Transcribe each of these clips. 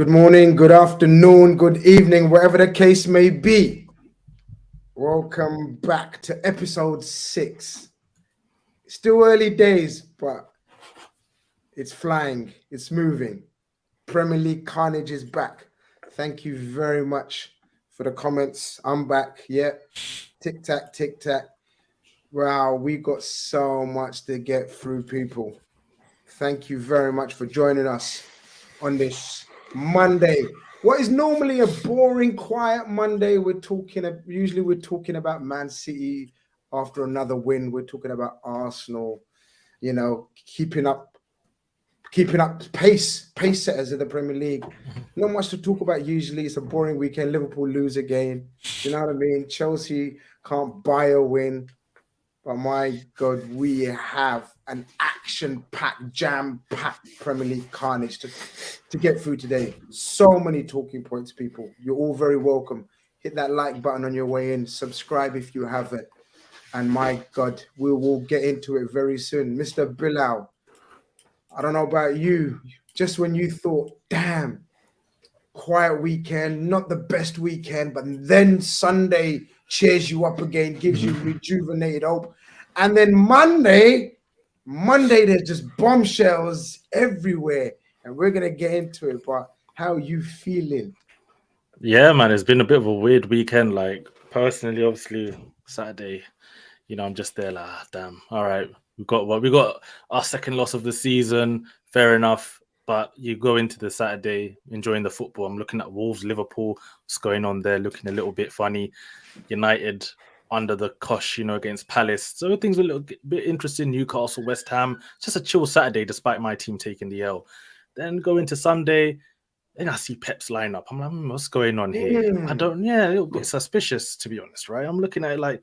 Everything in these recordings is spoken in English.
Good morning, good afternoon, good evening, wherever the case may be. Welcome back to episode 6. Still early days, but it's flying, it's moving. Premier League Khanage is back. Thank you very much for the comments. I'm back. Yeah. Tic Tac, Tic Tac. Wow, we got so much to get through, people. Thank you very much for joining us on this Monday. What is normally a boring, quiet Monday, usually we're talking about Man City after another win. We're talking about Arsenal, keeping up pace setters in the Premier League. Not much to talk about usually. It's a boring weekend. Liverpool lose again. You know what I mean? Chelsea can't buy a win. But my God, we have an action-packed, jam-packed Premier League Khanage to get through today. So many talking points, people. You're all very welcome. Hit that like button on your way in. Subscribe if you haven't. And my God, we will get into it very soon. Mr. Bilal, I don't know about you. Just when you thought, damn, quiet weekend, not the best weekend, but then Sunday cheers you up again, gives you rejuvenated hope. And then Monday, there's just bombshells everywhere. And we're going to get into it, but how are you feeling? Yeah, man, it's been a bit of a weird weekend. Like, personally, obviously, Saturday, I'm just there like, damn, all right, we got our second loss of the season, fair enough. But you go into the Saturday enjoying the football. I'm looking at Wolves, Liverpool, what's going on there, looking a little bit funny. United under the cosh, against Palace. So things were a little bit interesting. Newcastle, West Ham. It's just a chill Saturday, despite my team taking the L. Then go into Sunday, and I see Pep's lineup. I'm like, what's going on here? A little bit suspicious, to be honest, right? I'm looking at it like,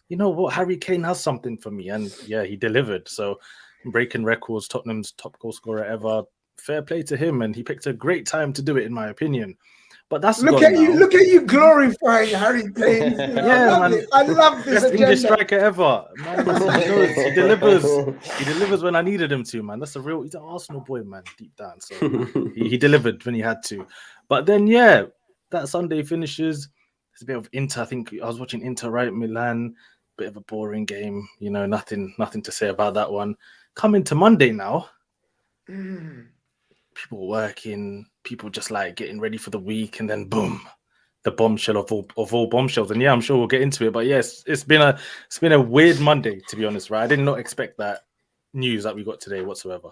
you know what, Harry Kane has something for me. And yeah, he delivered. So breaking records, Tottenham's top goal scorer ever. Fair play to him, and he picked a great time to do it, in my opinion. But that's look at you glorifying Harry Kane. I love this agenda. English striker ever. Man, he delivers when I needed him to, man. He's an Arsenal boy, man, deep down. So he delivered when he had to. But then that Sunday finishes. It's a bit of Inter. I think I was watching Inter, right? Milan. Bit of a boring game. Nothing to say about that one. Coming to Monday now. People working, people just like getting ready for the week, and then boom, the bombshell of all bombshells. And I'm sure we'll get into it. But yes, it's been a weird Monday, to be honest, right? I did not expect that news that we got today whatsoever.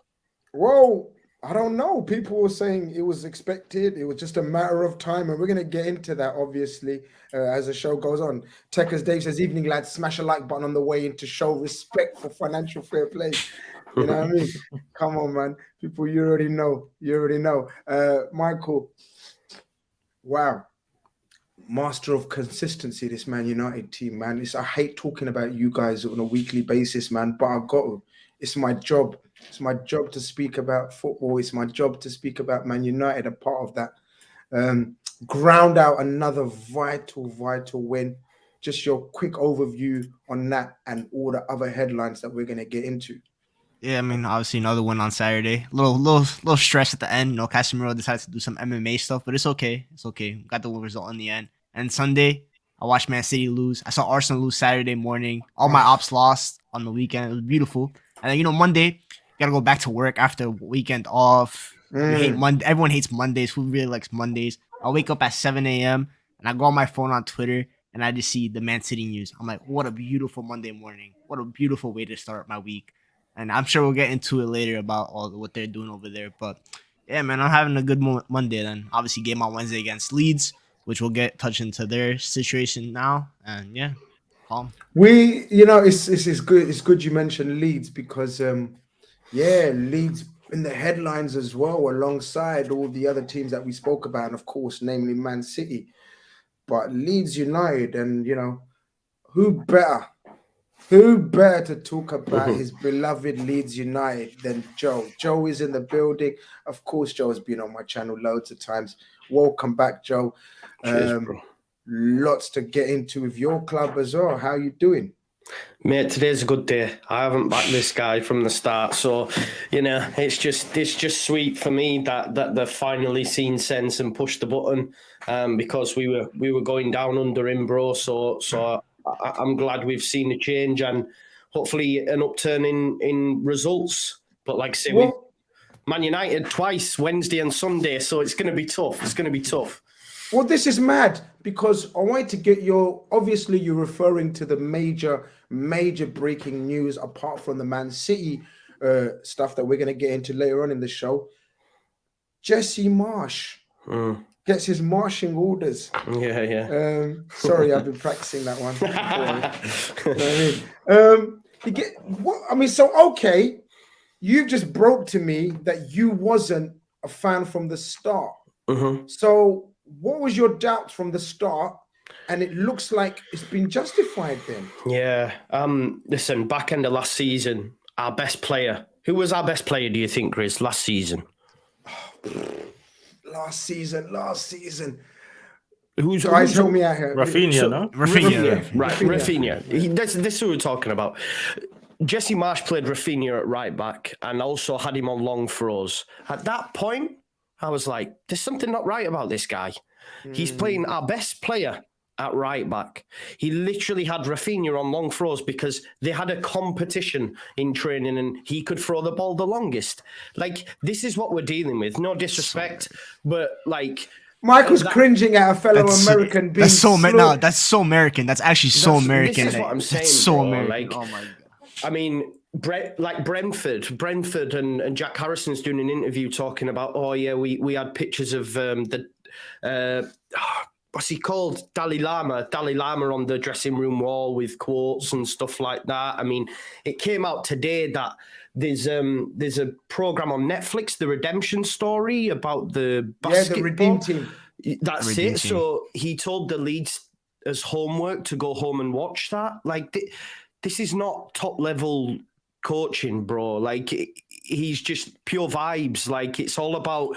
Well, I don't know. People were saying it was expected. It was just a matter of time, and we're gonna get into that obviously as the show goes on. Techers Dave says, "Evening lads, smash a like button on the way in to show respect for financial fair play." You know what I mean? Come on, man. People, you already know. Michael, wow. Master of consistency, this Man United team, man. I hate talking about you guys on a weekly basis, man, but I've got to. It's my job. It's my job to speak about football. It's my job to speak about Man United, a part of that. Ground out another vital win. Just your quick overview on that and all the other headlines that we're going to get into. Yeah, I mean, obviously another win on Saturday. Little stress at the end. Casemiro decided to do some MMA stuff, but it's okay. It's okay. Got the result in the end. And Sunday, I watched Man City lose. I saw Arsenal lose Saturday morning. All my ops lost on the weekend. It was beautiful. And then, Monday, gotta go back to work after weekend off. We hate Monday. Everyone hates Mondays. Who really likes Mondays? I wake up at 7 a.m. and I go on my phone on Twitter and I just see the Man City news. I'm like, what a beautiful Monday morning. What a beautiful way to start my week. And I'm sure we'll get into it later about all what they're doing over there. But yeah, man, I'm having a good Monday. Then obviously game on Wednesday against Leeds, which we'll get touch into their situation now. And yeah, calm. It's good. It's good you mentioned Leeds because Leeds in the headlines as well, alongside all the other teams that we spoke about, and of course, namely Man City. But Leeds United, and who better to talk about his beloved Leeds United than Joe? Joe is in the building. Of course, Joe has been on my channel loads of times. Welcome back, Joe. Cheers, bro. Lots to get into with your club as well. How are you doing? Mate, today's a good day. I haven't backed this guy from the start, so it's just sweet for me that they've finally seen sense and pushed the button, because we were going down under him, bro. So I'm glad we've seen a change and hopefully an upturn in results. But like I say, we Man United twice, Wednesday and Sunday, so it's going to be tough. It's going to be tough. Well, this is mad because I wanted to get obviously you're referring to the major breaking news apart from the Man City stuff that we're going to get into later on in the show. Jesse Marsch gets his marching orders. Yeah. Sorry, I've been practicing that one. Okay, you've just broke to me that you wasn't a fan from the start. So what was your doubts from the start? And it looks like it's been justified then. Yeah. Listen, back end of last season, our best player. Who was our best player, do you think, Grizz, last season? Last season. Guys, help me out here. Rafinha, no? Rafinha. Right, Rafinha. This is who we're talking about. Jesse Marsch played Rafinha at right back and also had him on long throws. At that point, I was like, there's something not right about this guy. He's playing our best player at right back. He literally had Rafinha on long throws because they had a competition in training and he could throw the ball the longest. Like, this is what we're dealing with. No disrespect, but like... Michael's cringing at a fellow American being that's so American. That's actually so American. This is what I'm saying, that's so bro. American. Like, oh my God. I mean... Brentford and Jack Harrison's doing an interview talking about, we had pictures of what's he called? Dalai Lama on the dressing room wall with quotes and stuff like that. I mean, it came out today that there's a program on Netflix, The Redemption Story, about the basketball. The Redeem Team. That's it. So he told the Leeds as homework to go home and watch that. Like, this is not top level coaching, bro. Like, he's just pure vibes. Like, it's all about,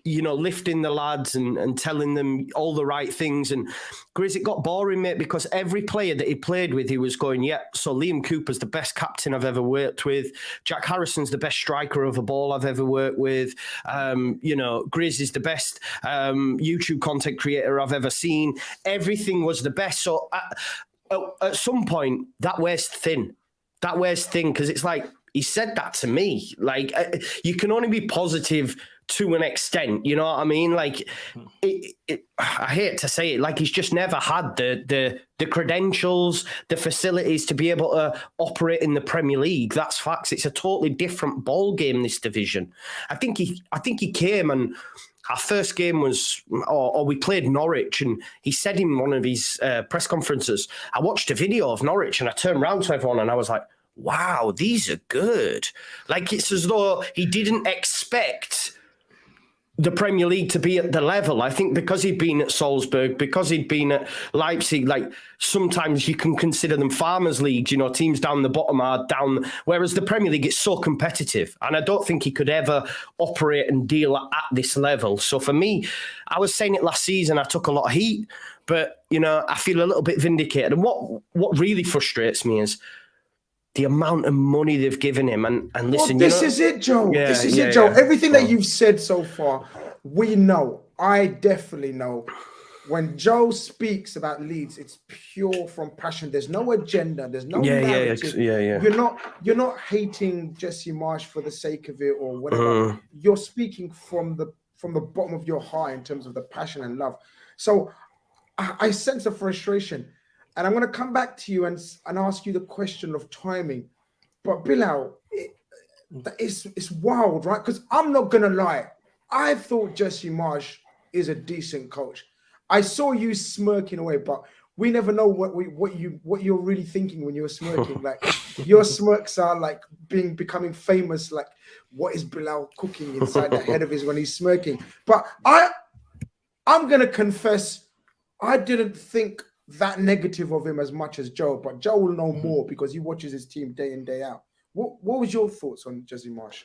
lifting the lads and telling them all the right things. And Grizz, it got boring, mate, because every player that he played with, he was going, so Liam Cooper's the best captain I've ever worked with. Jack Harrison's the best striker of a ball I've ever worked with. Grizz is the best YouTube content creator I've ever seen. Everything was the best. So at some point, that wears thin. Because it's like, he said that to me. Like, you can only be positive to an extent, you know what I mean? Like, I hate to say it, like, he's just never had the credentials, the facilities to be able to operate in the Premier League. That's facts. It's a totally different ball game, this division. I think he came and our first game was, or we played Norwich, and he said in one of his press conferences, I watched a video of Norwich and I turned around to everyone and I was like, wow, these are good. Like, it's as though he didn't expect the Premier League to be at the level. I think because he'd been at Salzburg, because he'd been at Leipzig, like, sometimes you can consider them farmers' leagues, teams down the bottom are down, whereas the Premier League is so competitive. And I don't think he could ever operate and deal at this level. So for me, I was saying it last season, I took a lot of heat, but, I feel a little bit vindicated. And what really frustrates me is the amount of money they've given him. And listen, this is it, Joe. This is it, Joe. Everything that you've said so far, we know. I definitely know. When Joe speaks about Leeds, it's pure from passion. There's no agenda. There's no narrative. You're not hating Jesse Marsch for the sake of it or whatever. You're speaking from the bottom of your heart in terms of the passion and love. So I sense a frustration. And I'm going to come back to you and ask you the question of timing. But Bilal, it's wild, right? Because I'm not going to lie. I thought Jesse Marsch is a decent coach. I saw you smirking away, but we never know what you're really thinking when you're smirking. Like, your smirks are like becoming famous. Like, what is Bilal cooking inside the head of his when he's smirking? But I'm going to confess, I didn't think that negative of him as much as Joe, but Joe will know more because he watches his team day in, day out. What was your thoughts on Jesse Marsch?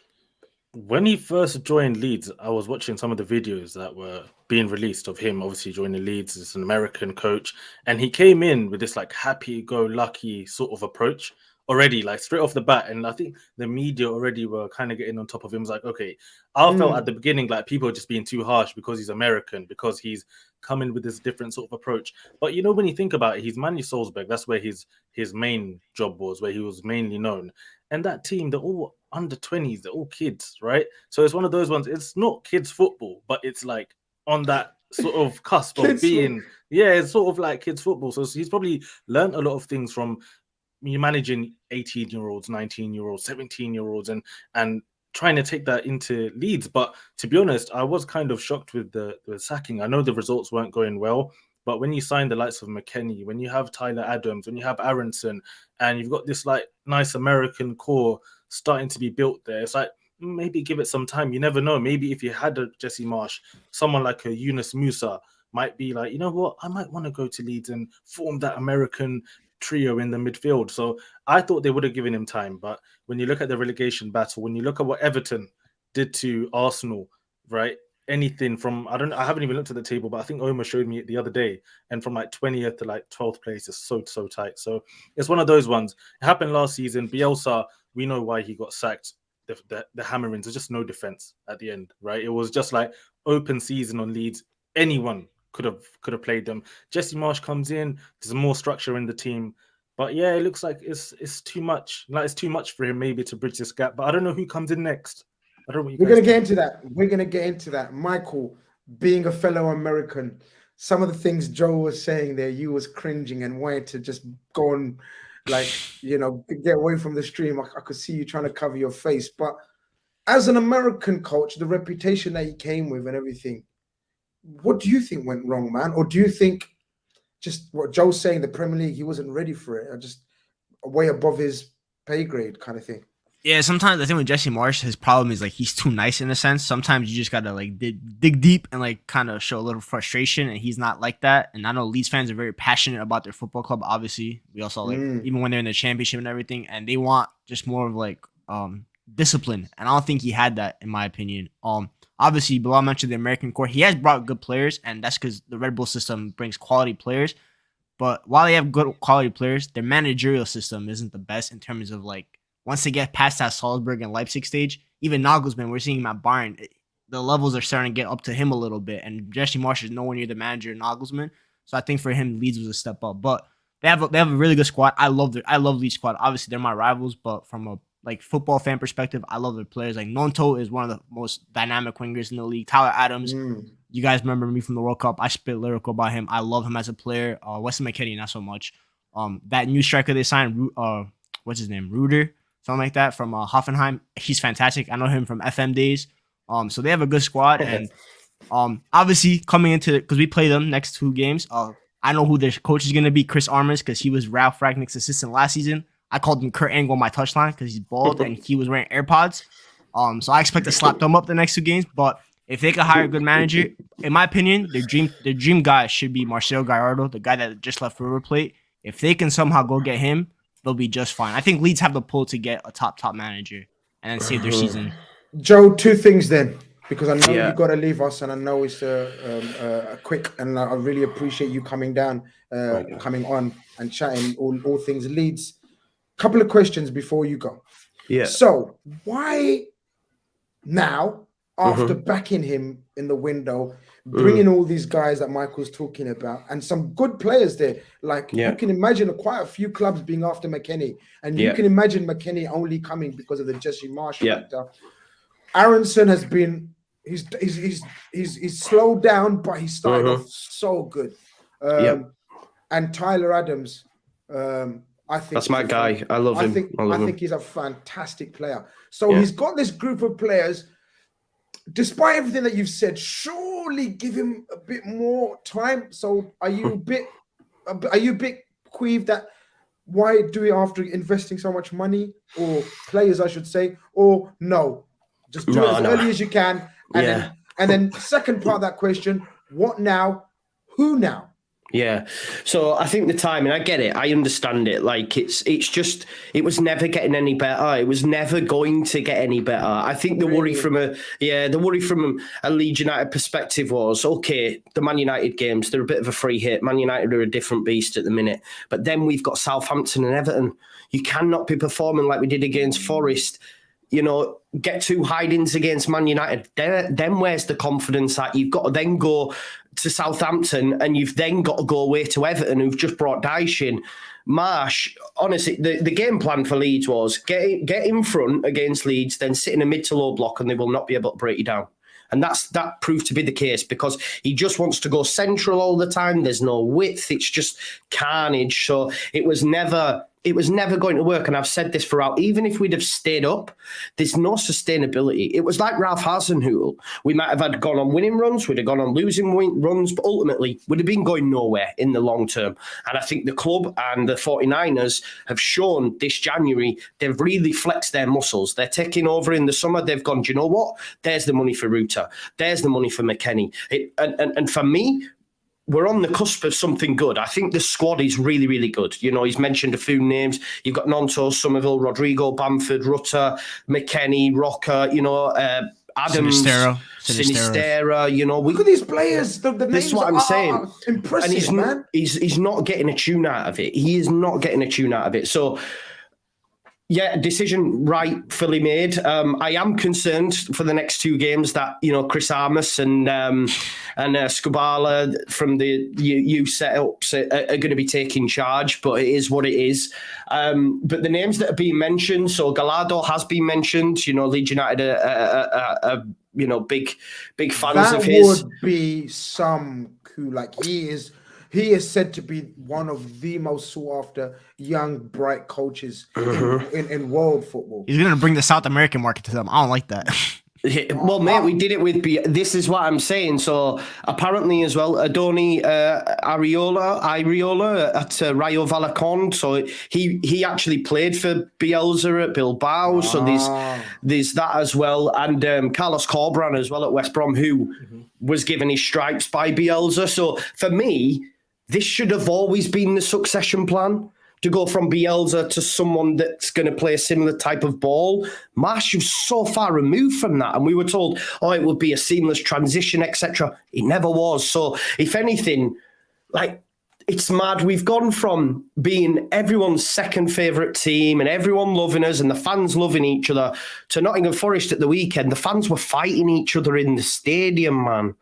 When he first joined Leeds, I was watching some of the videos that were being released of him obviously joining Leeds as an American coach, and he came in with this like happy-go-lucky sort of approach already, like straight off the bat. And I think the media already were kind of getting on top of him. It's like, okay, I felt at the beginning like people are just being too harsh because he's American, because he's coming with this different sort of approach. But you know, when you think about it, he's managed Salzburg. That's where his main job was, where he was mainly known. And that team, they're all under 20s, they're all kids, right? So it's one of those ones, it's not kids football, but it's like on that sort of cusp of being, it's sort of like kids football. So he's probably learned a lot of things from you managing 18-year-olds, 19-year-olds, 17-year-olds, and trying to take that into Leeds. But to be honest, I was kind of shocked with the sacking. I know the results weren't going well, but when you sign the likes of McKennie, when you have Tyler Adams, when you have Aronson, and you've got this like nice American core starting to be built there, it's like maybe give it some time. You never know. Maybe if you had a Jesse Marsh, someone like a Yunus Musa might be like, you know what, I might want to go to Leeds and form that American trio in the midfield. So I thought they would have given him time. But when you look at the relegation battle, when you look at what Everton did to Arsenal, right? Anything from, I haven't even looked at the table, but I think Omar showed me it the other day, and from like 20th to like 12th place is so tight. So it's one of those ones. It happened last season. Bielsa, we know why he got sacked. The hammerings, there's just no defense at the end, right? It was just like open season on Leeds. Anyone could have played them. Jesse Marsh comes in, there's more structure in the team. But yeah, it looks like it's too much. Like it's too much for him maybe to bridge this gap. But I don't know who comes in next. I don't know what We're going to get into that. We're going to get into that. Michael, being a fellow American, some of the things Joe was saying there, you was cringing and wanted to just go on, like, you know, get away from the stream. I could see you trying to cover your face. But as an American coach, the reputation that he came with and everything, what do you think went wrong, man? Or do you think just what Joe's saying, the Premier League, he wasn't ready for it, or just way above his pay grade kind of thing? Yeah, sometimes I think with Jesse Marsh, his problem is like he's too nice in a sense. Sometimes you just gotta like dig deep and like kind of show a little frustration, and he's not like that. And I know Leeds fans are very passionate about their football club. Obviously, we also like even when they're in the championship and everything, and they want just more of like discipline. And I don't think he had that, in my opinion. Obviously, Bilal mentioned the American core. He has brought good players, and that's because the Red Bull system brings quality players. But while they have good quality players, their managerial system isn't the best in terms of like, once they get past that Salzburg and Leipzig stage, even Nagelsmann, we're seeing him at Bayern, the levels are starting to get up to him a little bit. And Jesse Marsh is nowhere near the manager of Nagelsmann. So I think for him, Leeds was a step up. But they have a really good squad. I love Leeds squad. Obviously, they're my rivals, but from a like football fan perspective, I love their players. Like Nonto is one of the most dynamic wingers in the league. Tyler Adams, you guys remember me from the World Cup. I spit lyrical about him. I love him as a player. Weston McKennie, not so much. That new striker they signed, what's his name? Ruder, something like that, from Hoffenheim. He's fantastic. I know him from FM days. So they have a good squad. And obviously coming into it, because we play them next 2 games, I know who their coach is going to be, Chris Armas, because he was Ralph Ragnick's assistant last season. I called him Kurt Angle on my touchline because he's bald and he was wearing AirPods. So I expect to slap them up the next 2 games. But if they could hire a good manager, in my opinion, their dream guy should be Marcelo Gallardo, the guy that just left River Plate. If they can somehow go get him, they'll be just fine. I think Leeds have the pull to get a top manager and then save their season. Joe, 2 things then, because I know you got to leave us, and I know it's a quick, and I really appreciate you coming down, coming on and chatting all things Leeds. Couple of questions before you go. Yeah. So why now, after backing him in the window, bringing all these guys that Michael's talking about, and some good players there, like you can imagine quite a few clubs being after McKennie, and you can imagine McKennie only coming because of the Jesse Marsh factor. Aronson has been he's slowed down, but he started off so good. And Tyler Adams, I think that's my guy. I love him. I think he's a fantastic player. So he's got this group of players. Despite everything that you've said, surely give him a bit more time. So are you a bit queeved that why do it after investing so much money, or players, I should say, or no? Just do it as early as you can. And then second part of that question, what now? Who now? Yeah. So I think the timing, I get it. I understand it. Like it was never getting any better. It was never going to get any better. I think the worry from a Leeds United perspective was, okay, the Man United games, they're a bit of a free hit. Man United are a different beast at the minute. But then we've got Southampton and Everton. You cannot be performing like we did against Forest. You know, get 2 hide-ins against Man United. Then where's the confidence at? You've got to then go to Southampton and you've then got to go away to Everton, who've just brought Dyche in. Marsh, honestly, the game plan for Leeds was get in front against Leeds, then sit in a mid to low block and they will not be able to break you down. And that proved to be the case because he just wants to go central all the time. There's no width. It's just carnage. So it was never going to work. And I've said this throughout. Even if we'd have stayed up, there's no sustainability. It was like Ralph Hasenhüttl. We might have gone on winning runs. We'd have gone on losing runs. But ultimately, we'd have been going nowhere in the long term. And I think the club and the 49ers have shown this January, they've really flexed their muscles. They're taking over in the summer. They've gone, do you know what? There's the money for Ruta. There's the money for McKennie. And for me, we're on the cusp of something good. I think the squad is really, really good. You know, he's mentioned a few names. You've got Nonto, Somerville, Rodrigo, Bamford, Rutter, McKennie, Rocker, you know, Adams, Sinistera, you know. Look at these players. The this is what I'm saying. Impressive, and man. He's not getting a tune out of it. He is not getting a tune out of it. So, yeah, decision rightfully made. I am concerned for the next 2 games that, you know, Chris Armas and Skubala from the youth setups are going to be taking charge, but it is what it is. But the names that are being mentioned, so Gallardo has been mentioned. You know, Leeds United are you know, big fans of his. That would be some coup. Like he is said to be one of the most sought after young, bright coaches in world football. He's going to bring the South American market to them. I don't like that. Well, mate, we did it with... This is what I'm saying. So, apparently as well, Adoni Ariola at Rayo Vallecano. So, he actually played for Bielsa at Bilbao. So, there's that as well. And Carlos Corberán as well at West Brom, who was given his stripes by Bielsa. So, for me, this should have always been the succession plan, to go from Bielsa to someone that's going to play a similar type of ball. Marsh was so far removed from that, and we were told, it would be a seamless transition, etc. It never was. So, if anything, like, it's mad. We've gone from being everyone's second favourite team and everyone loving us and the fans loving each other to Nottingham Forest at the weekend. The fans were fighting each other in the stadium, man.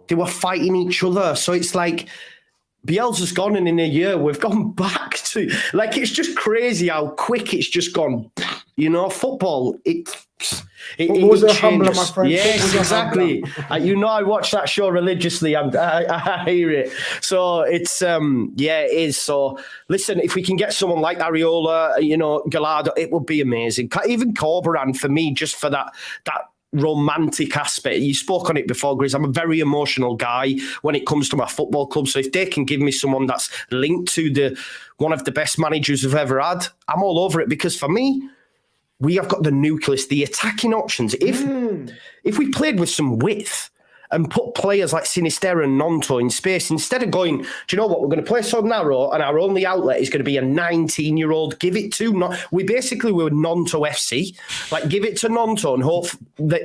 They were fighting each other. So it's like... Bielsa's gone, and in a year we've gone back to, like, it's just crazy how quick it's just gone. You know, football, it was a humbler, my friend. Yes, exactly. You know, I watch that show religiously. I hear it. So it's it is. So listen, if we can get someone like Ariola, you know, Gallardo, it would be amazing. Even Corberán for me, just for that romantic aspect. You spoke on it before, Grizz. I'm a very emotional guy when it comes to my football club. So if they can give me someone that's linked to one of the best managers we've ever had, I'm all over it, because for me, we have got the nucleus, the attacking options. If we played with some width and put players like Sinistera and Nonto in space, instead of going, do you know what, we're going to play so narrow and our only outlet is going to be a 19-year-old, give it to... we were Nonto FC. Like, give it to Nonto and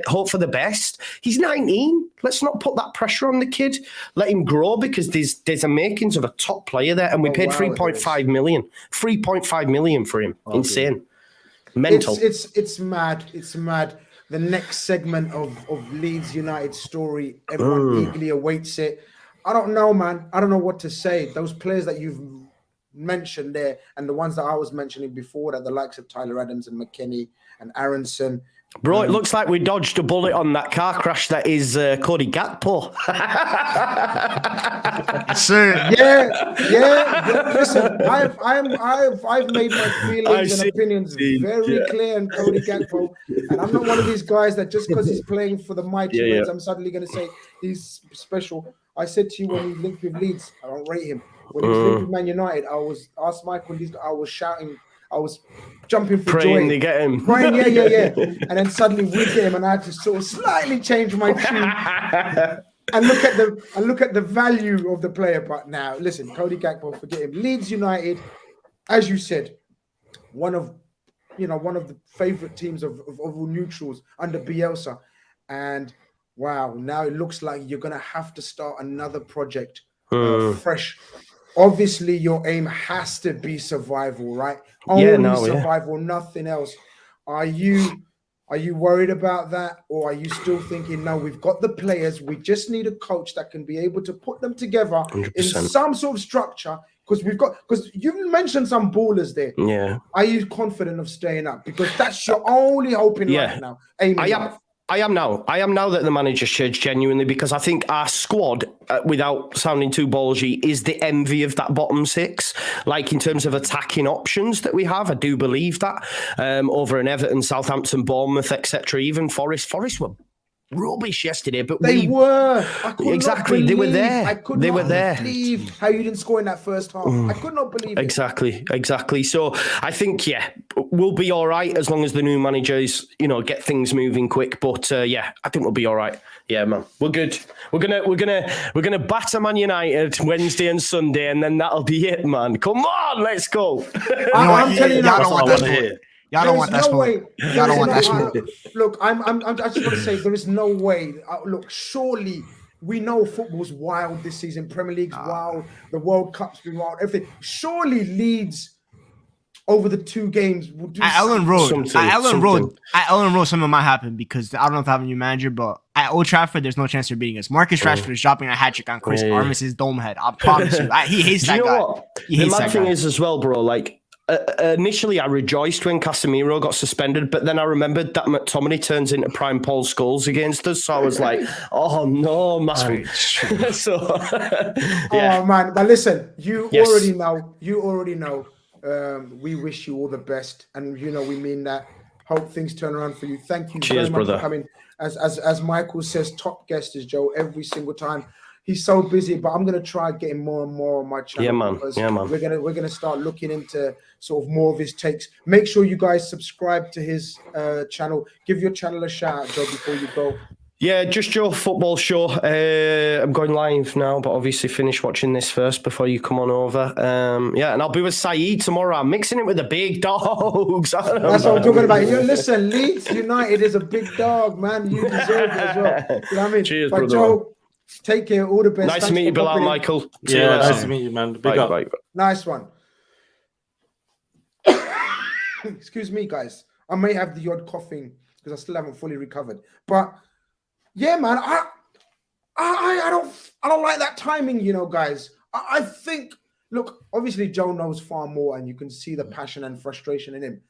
hope for the best. He's 19. Let's not put that pressure on the kid. Let him grow, because there's a makings of a top player there, and we paid 3.5 million. 3.5 million for him. Insane. Mental. It's mad. It's mad. The next segment of Leeds United story, everyone eagerly awaits it. I don't know, man. I don't know what to say. Those players that you've mentioned there, and the ones that I was mentioning before, that the likes of Tyler Adams and McKennie and Aronson. Bro, it looks like we dodged a bullet on that car crash that is Cody Gakpo. Sir. Yeah. Listen, I've made my feelings and opinions very clear on Cody Gakpo, and I'm not one of these guys that just because he's playing for the mighty Reds, I'm suddenly going to say he's special. I said to you when he linked with Leeds, I don't rate him. When he was linked with Man United, I was shouting. I was jumping for praying joy. To get him. Praying, yeah. And then suddenly we get him, and I had to sort of slightly change my tune. and look at the value of the player. But now, listen, Cody Gakpo, forget him. Leeds United, as you said, one of the favorite teams of all neutrals under Bielsa, and wow, now it looks like you're gonna have to start another project fresh. Obviously, your aim has to be survival, right? Only survival, nothing else. Are you worried about that, or are you still thinking, no, we've got the players, we just need a coach that can be able to put them together 100%. In some sort of structure? Because you mentioned some ballers there. Yeah. Are you confident of staying up? Because that's your only hope in life now. I am now that the manager's changed genuinely, because I think our squad, without sounding too ballsy, is the envy of that bottom six. Like in terms of attacking options that we have, I do believe that over in Everton, Southampton, Bournemouth, etc. Even Forest were rubbish yesterday, but they were. Exactly, they were there. I could not believe how you didn't score in that first half. I could not believe it. Exactly. So I think we'll be all right as long as the new managers, get things moving quick. But I think we'll be all right. Yeah, man, we're good. We're gonna batter Man United Wednesday and Sunday, and then that'll be it, man. Come on, let's go. I'm telling you, I don't want that. Y'all don't want that smoke. Y'all don't want that smoke. Look, I just want to say there is no way. Look, surely we know football's wild this season. Premier League's wild. The World Cup's been wild. Everything. Surely Leeds over the 2 games will do at Ellen Road. At Ellen Road, something might happen, because I don't know if I have a new manager, but at Old Trafford, there's no chance they're beating us. Marcus Rashford is dropping a hat trick on Chris Armis's dome head. I promise you. He hates that guy. What? The mad thing is as well, bro. Like. Initially, I rejoiced when Casemiro got suspended, but then I remembered that McTominay turns into prime Paul Scholes against us, so I was like, "Oh no, man!" Oh man, but listen, you already know. We wish you all the best, and we mean that. Hope things turn around for you. Thank you very much for coming. As Michael says, top guest is Joe every single time. He's so busy, but I'm gonna try getting more and more on my channel. Yeah, man. We're gonna start looking into sort of more of his takes. Make sure you guys subscribe to his channel. Give your channel a shout out, Joe, before you go. Yeah, just your football show. I'm going live now, but obviously finish watching this first before you come on over. And I'll be with Saeed tomorrow. I'm mixing it with the big dogs. That's what I'm talking about. Listen, Leeds United is a big dog, man. You deserve it as well. You know what I mean? Cheers, but brother. Joe, take care. All the best. Nice to meet you, Bilal, Michael. Nice to meet you, man. Big up. Bye. Nice one. Excuse me, guys. I may have the odd coughing because I still haven't fully recovered. But yeah, man, I don't like that timing, guys. I think, look, obviously Joe knows far more, and you can see the passion and frustration in him.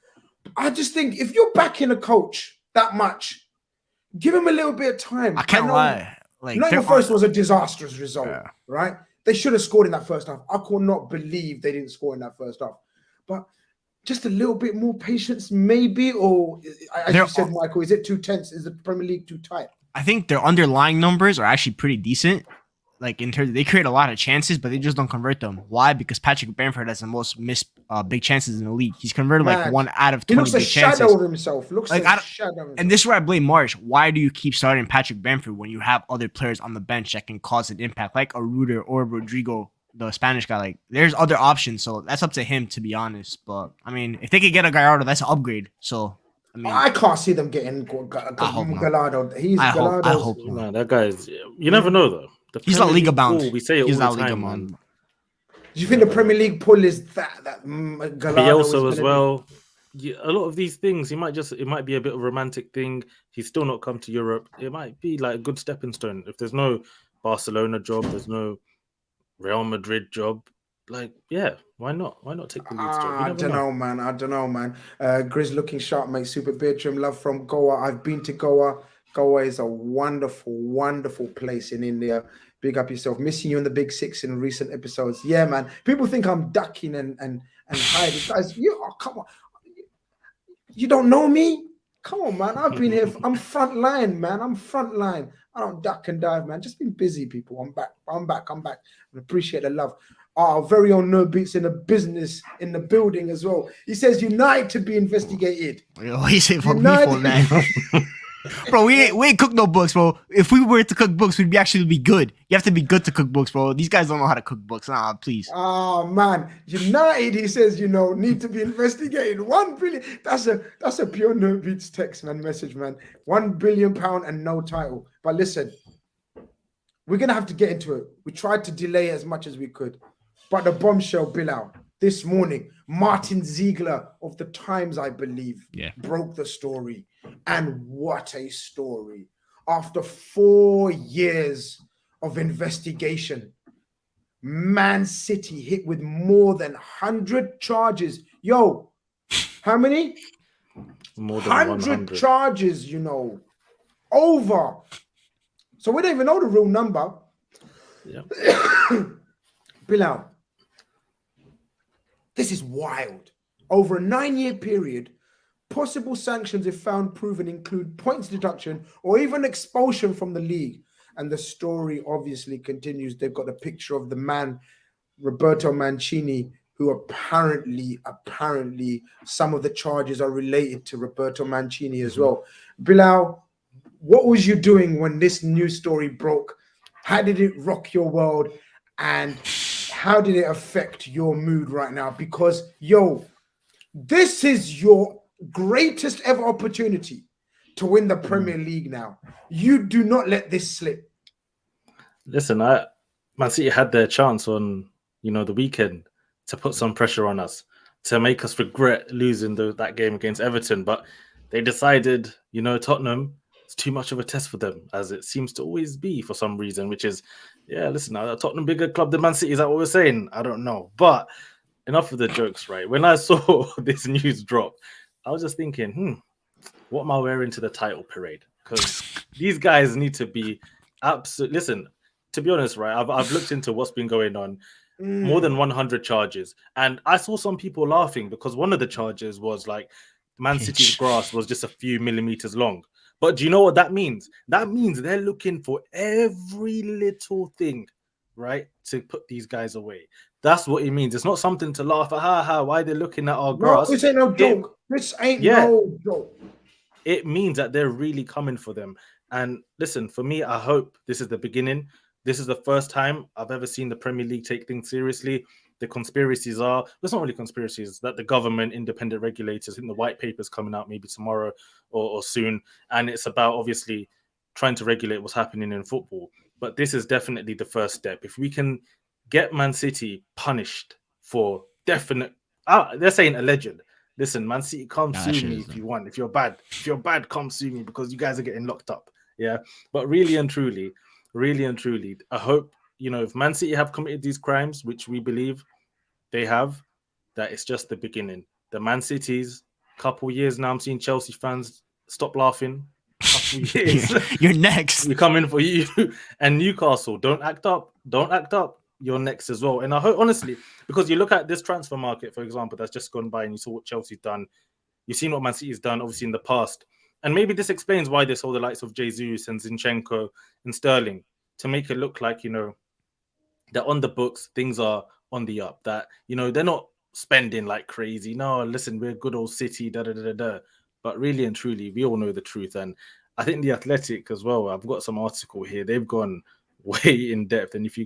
I just think if you're backing a coach that much, give him a little bit of time. I can't lie. Like, the first was a disastrous result, right? They should have scored in that first half. I could not believe they didn't score in that first half. But just a little bit more patience, maybe, or as you said, Michael, is it too tense? Is the Premier League too tight? I think their underlying numbers are actually pretty decent. Like in terms, they create a lot of chances, but they just don't convert them. Why? Because Patrick Bamford has the most missed big chances in the league. He's converted like 1 out of 20 big chances. He looks a shadow of himself. And this is where I blame Marsh. Why do you keep starting Patrick Bamford when you have other players on the bench that can cause an impact, like a Ruder or Rodrigo, the Spanish guy? Like, there's other options, so that's up to him, to be honest. But I mean, if they could get a Gallardo, that's an upgrade. So I can't see them getting Gallardo. I hope not. No, that guy's. You never know though. He's not Liga bound. We say it He's all not the time, Liga man. bound. Do you think the Premier League pull is that Gallardo Bielsa as well? Yeah, a lot of these things, it might be a bit of a romantic thing. He's still not come to Europe. It might be like a good stepping stone. If there's no Barcelona job, there's no Real Madrid job. Like, yeah, why not? Why not take the Leeds job? I don't know, man. Grizz looking sharp, mate. Super beer trim. Love from Goa. I've been to Goa. Goa is a wonderful, wonderful place in India. Big up yourself. Missing you in the Big Six in recent episodes. Yeah, man. People think I'm ducking and hiding. Guys, come on. You don't know me? Come on, man. I've been here. I'm front line, man. I'm front line. I don't duck and dive, man. Just been busy, people. I'm back. I appreciate the love. Our very own Nerd Beats in the business, in the building as well. He says United to be investigated. What you say for me for, man? Bro, we ain't cook no books, bro. If we were to cook books, we'd actually be good. You have to be good to cook books, bro. These guys don't know how to cook books. Nah, please. Oh man, United, he says, need to be investigated. 1 billion. That's a pure no beats text, man, message, man. £1 billion and no title. But listen, we're gonna have to get into it. We tried to delay as much as we could, but the bombshell Bilal this morning, Martin Ziegler of the Times, I believe, broke the story. And what a story. After 4 years of investigation, Man City hit with more than 100 charges. Yo, how many? More than 100 charges, over. So we don't even know the real number. Yeah. Bilal, this is wild. Over a 9-year period, possible sanctions, if found proven, include points deduction or even expulsion from the league. And the story obviously continues. They've got a picture of the man, Roberto Mancini, who apparently some of the charges are related to Roberto Mancini as well. Bilal, what was you doing when this news story broke? How did it rock your world? And how did it affect your mood right now? Because, this is your greatest ever opportunity to win the Premier League now. You do not let this slip. Listen, Man City had their chance on, the weekend to put some pressure on us, to make us regret losing that game against Everton. But they decided, Tottenham, it's too much of a test for them, as it seems to always be for some reason, which is, listen, Tottenham bigger club than Man City. Is that what we're saying? I don't know. But enough of the jokes, right? When I saw this news drop, I was just thinking, what am I wearing to the title parade? Because these guys need to be absolute. Listen, to be honest, right? I've looked into what's been going on. More than 100 charges, and I saw some people laughing because one of the charges was like Man City's grass was just a few millimeters long. But do you know what that means? That means they're looking for every little thing, right, to put these guys away. That's what it means. It's not something to laugh at. Why they're looking at our grass? This ain't no joke. This ain't no joke. It means that they're really coming for them. And listen, for me, I hope this is the beginning. This is the first time I've ever seen the Premier League take things seriously. The conspiracies are, it's not really conspiracies, that the government, independent regulators, I think the white paper's coming out maybe tomorrow or soon. And it's about obviously trying to regulate what's happening in football. But this is definitely the first step. If we can get Man City punished for definite, they're saying alleged. Listen, Man City, come sue me if you want. If you're bad, come sue me because you guys are getting locked up. Yeah. But really and truly, I hope, if Man City have committed these crimes, which we believe they have, that it's just the beginning. The Man City's couple years now, I'm seeing Chelsea fans stop laughing. Couple years. You're next. We're coming for you. And Newcastle, don't act up. You're next as well. And I hope, honestly, because you look at this transfer market, for example, that's just gone by, and you saw what Chelsea's done. You've seen what Man City's done, obviously, in the past. And maybe this explains why they sold the likes of Jesus and Zinchenko and Sterling, to make it look like, they're on the books, things are on the up, that, they're not spending like crazy. No, listen, we're a good old City, But really and truly, we all know the truth. And I think The Athletic as well, I've got some article here, they've gone way in depth. And if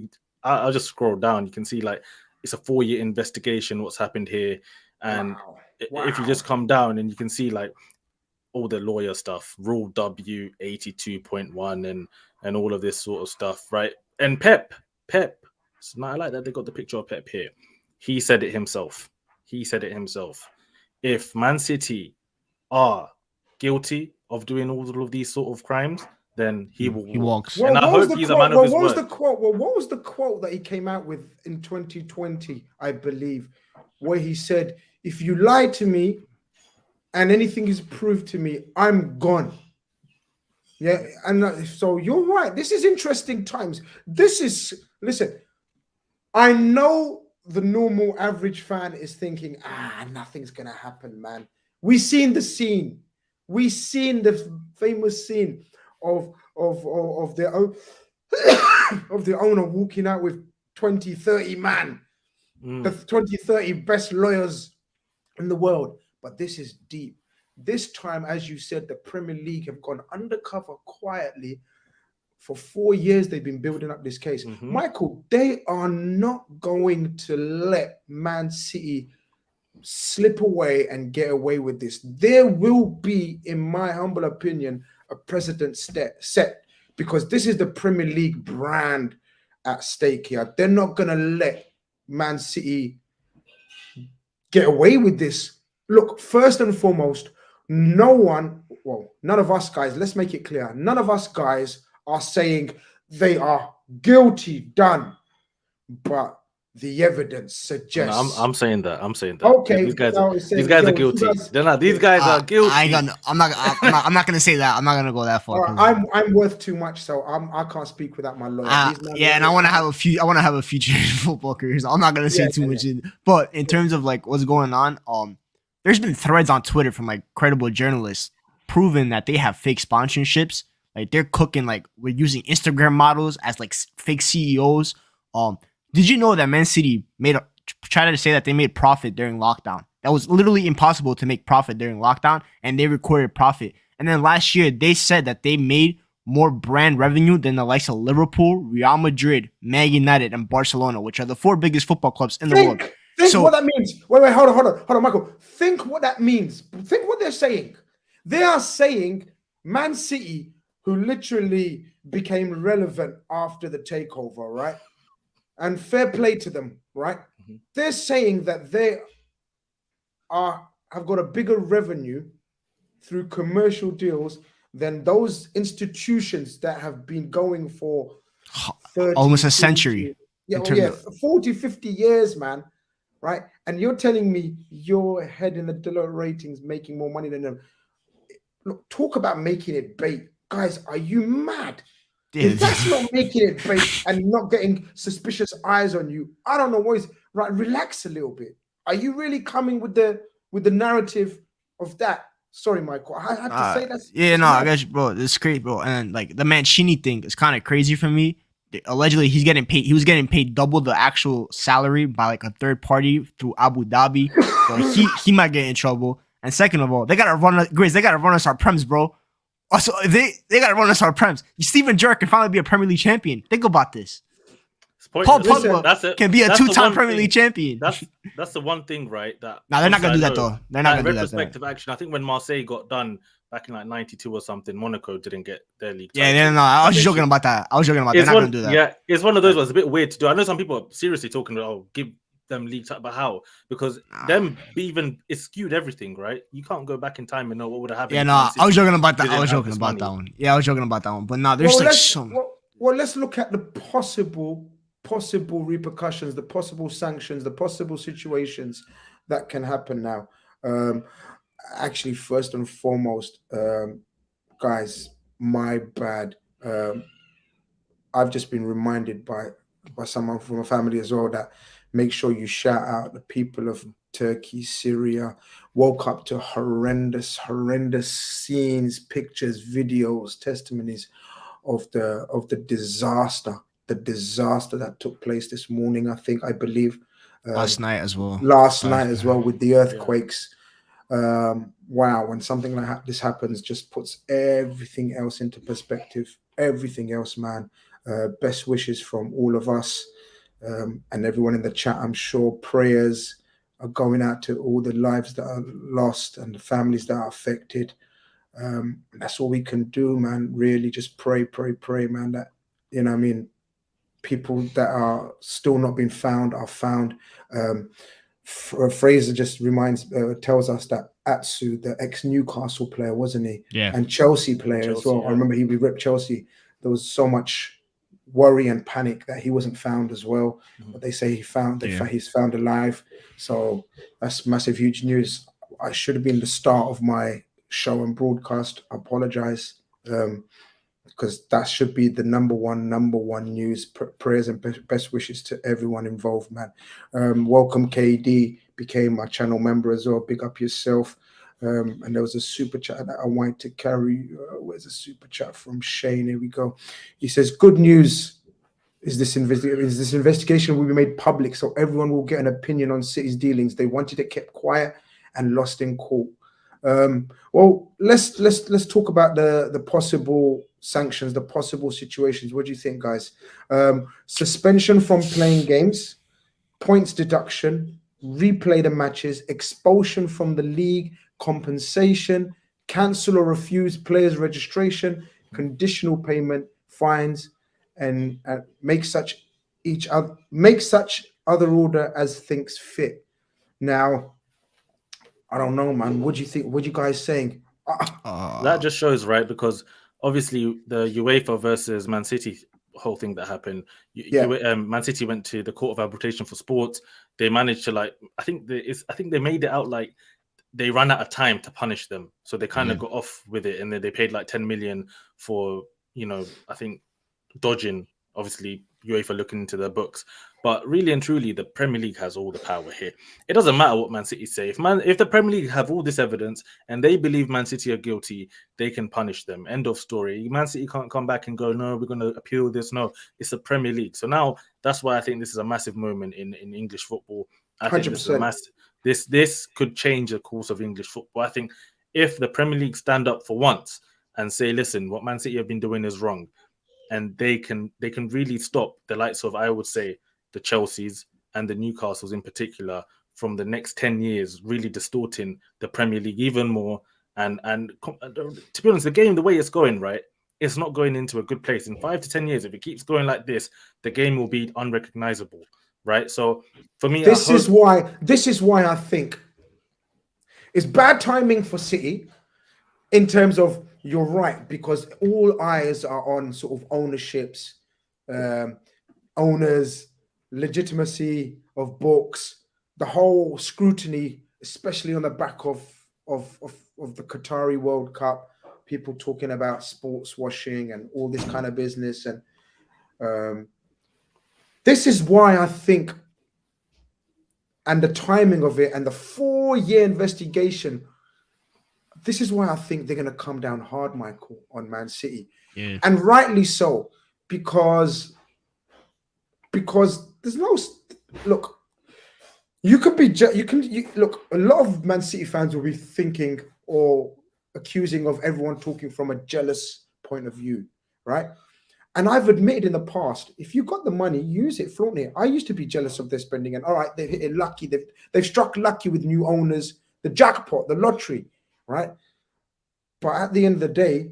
I'll just scroll down, you can see like it's a 4-year investigation, what's happened here. And if you just come down and you can see like all the lawyer stuff, Rule W 82.1 and all of this sort of stuff, right? And Pep. So I like that they got the picture of Pep here. He said it himself. If Man City are guilty of doing all of these sort of crimes, then he walks. Well, and I hope he's a man of his word. What was the quote that he came out with in 2020, I believe, where he said, if you lie to me and anything is proved to me, I'm gone. Yeah, and so you're right. This is interesting times. Listen, I know the normal average fan is thinking, nothing's going to happen, man. We've seen the scene. We've seen the famous scene of their own of the owner walking out with 20, 30 man, the 20, 30 best lawyers in the world. But this is deep. This time, as you said, the Premier League have gone undercover quietly. For 4 years, they've been building up this case. Michael, they are not going to let Man City slip away and get away with this. There will be, in my humble opinion, a precedent set, because this is the Premier League brand at stake here. They're not going to let Man City get away with this. Look, first and foremost, none of us guys, let's make it clear, none of us guys are saying they are guilty, done, but the evidence suggests. No, I'm saying that. I'm saying that. Okay, these guys are guilty. They're not. These guys are guilty. I'm not gonna say that. I'm not gonna go that far. Right, I'm worth too much, so I can't speak without my lawyer. And I want to have a few. I want to have a future in football careers. I'm not gonna say too much. But in terms of like what's going on, there's been threads on Twitter from like credible journalists proving that they have fake sponsorships. Like they're cooking, like we're using Instagram models as like fake CEOs. Did you know that Man City tried to say that they made profit during lockdown? That was literally impossible to make profit during lockdown, and they recorded profit. And then last year they said that they made more brand revenue than the likes of Liverpool, Real Madrid, Man United, and Barcelona, which are the 4 biggest football clubs in the world. Think what that means. Wait, hold on, Michael. Think what that means. Think what they're saying. They are saying Man City, who literally became relevant after the takeover, right? And fair play to them, right? They're saying that they have got a bigger revenue through commercial deals than those institutions that have been going for 30, almost a century. 40, 50 years, man, right? And you're telling me you're ahead in the Deloitte ratings, making more money than them. Look, talk about making it bait. Guys, are you mad? If that's not making it bait and not getting suspicious eyes on you, I don't know what is right. Relax a little bit. Are you really coming with the narrative of that? Sorry, Michael. I had to say that. I guess, bro, it's great, bro. And like the Mancini thing is kind of crazy for me. Allegedly, he was getting paid double the actual salary by like a third party through Abu Dhabi. So he might get in trouble. And second of all, they gotta run Grizz. They gotta run us our prems, bro. Also, they gotta run us our prems. Steven Gerrard can finally be a Premier League champion. Think about this. Paul Pogba can be a 2-time Premier League champion. That's the one thing, right? That they're not gonna do that though. They're not gonna do that. Retrospective action. I think when Marseille got done back in like '92 or something, Monaco didn't get their league title. Yeah, no. I was joking about that. They're not gonna do that. Yeah, it's one of those ones. It's a bit weird to do. I know some people are seriously talking about give them league title, but how? Because it skewed everything, right? You can't go back in time and know what would have happened. Yeah, no, I was joking about that. I was joking about that one. Yeah, I was joking about that one. But no, there's let's look at the possible repercussions, the possible sanctions, the possible situations that can happen now. Actually, first and foremost, guys, my bad. I've just been reminded by someone from a family as well that make sure you shout out the people of Turkey, Syria. Woke up to horrendous scenes, pictures, videos, testimonies of the disaster that took place this morning. I believe last night as well. With the earthquakes. Wow, when something like this happens, just puts everything else into perspective. Everything else, man. Best wishes from all of us and everyone in the chat. I'm sure prayers are going out to all the lives that are lost and the families that are affected. That's all we can do, man. Really just pray, man, that, you know what I mean, people that are still not being found are found. Fraser just tells us that Atsu, the ex-Newcastle player, wasn't he? Yeah. And Chelsea player as well. Yeah. I remember we ripped Chelsea. There was so much worry and panic that he wasn't found as well. But they say he's found alive. So that's massive, huge news. I should have been the start of my show and broadcast. I apologize. Because that should be the number one news. Prayers and best wishes to everyone involved, man. Welcome, KD, became my channel member as well. Big up yourself. And there was a super chat that I wanted to carry. Where's the super chat from Shane? Here we go. He says, good news. Is this investigation will be made public so everyone will get an opinion on City's dealings. They wanted it kept quiet and lost in court. Well, let's talk about the possible sanctions, the possible situations. What do you think, guys? Suspension from playing games, points deduction, replay the matches, expulsion from the league, compensation, cancel or refuse players' registration, conditional payment, fines, and make such other order as thinks fit. Now, I don't know, man. What do you think? What you guys saying? That just shows, right? Because obviously the UEFA versus Man City whole thing that happened. Man City went to the Court of Arbitration for Sports. They managed to I think they made it out like they ran out of time to punish them, so they kind of got off with it, and then they paid like 10 million for I think dodging. Obviously, UEFA looking into their books, but really and truly, the Premier League has all the power here. It doesn't matter what Man City say. If the Premier League have all this evidence and they believe Man City are guilty, they can punish them. End of story. Man City can't come back and go, no, we're going to appeal this. No, it's the Premier League. So now that's why I think this is a massive moment in English football. I think this is a massive. This could change the course of English football. I think if the Premier League stand up for once and say, listen, what Man City have been doing is wrong, and they can really stop the likes of, I would say, the Chelseas and the Newcastles in particular from the next 10 years really distorting the Premier League even more. And to be honest, the game, the way it's going, right, it's not going into a good place. In 5 to 10 years, if it keeps going like this, the game will be unrecognizable, right? So for me, this is why I think it's bad timing for City in terms of, you're right, because all eyes are on sort of ownerships, owners, legitimacy of books, the whole scrutiny, especially on the back of the Qatari World Cup, people talking about sports washing and all this kind of business. And this is why I think, and the timing of it and the 4-year investigation, this is why I think they're going to come down hard, Michael, on Man City. Yeah. And rightly so, because there's no look. You could be look. A lot of Man City fans will be thinking or accusing of everyone talking from a jealous point of view, right? And I've admitted in the past, if you got the money, use it, flaunt it. I used to be jealous of their spending, and all right, they've hit it lucky. They've struck lucky with new owners, the jackpot, the lottery, right? But at the end of the day,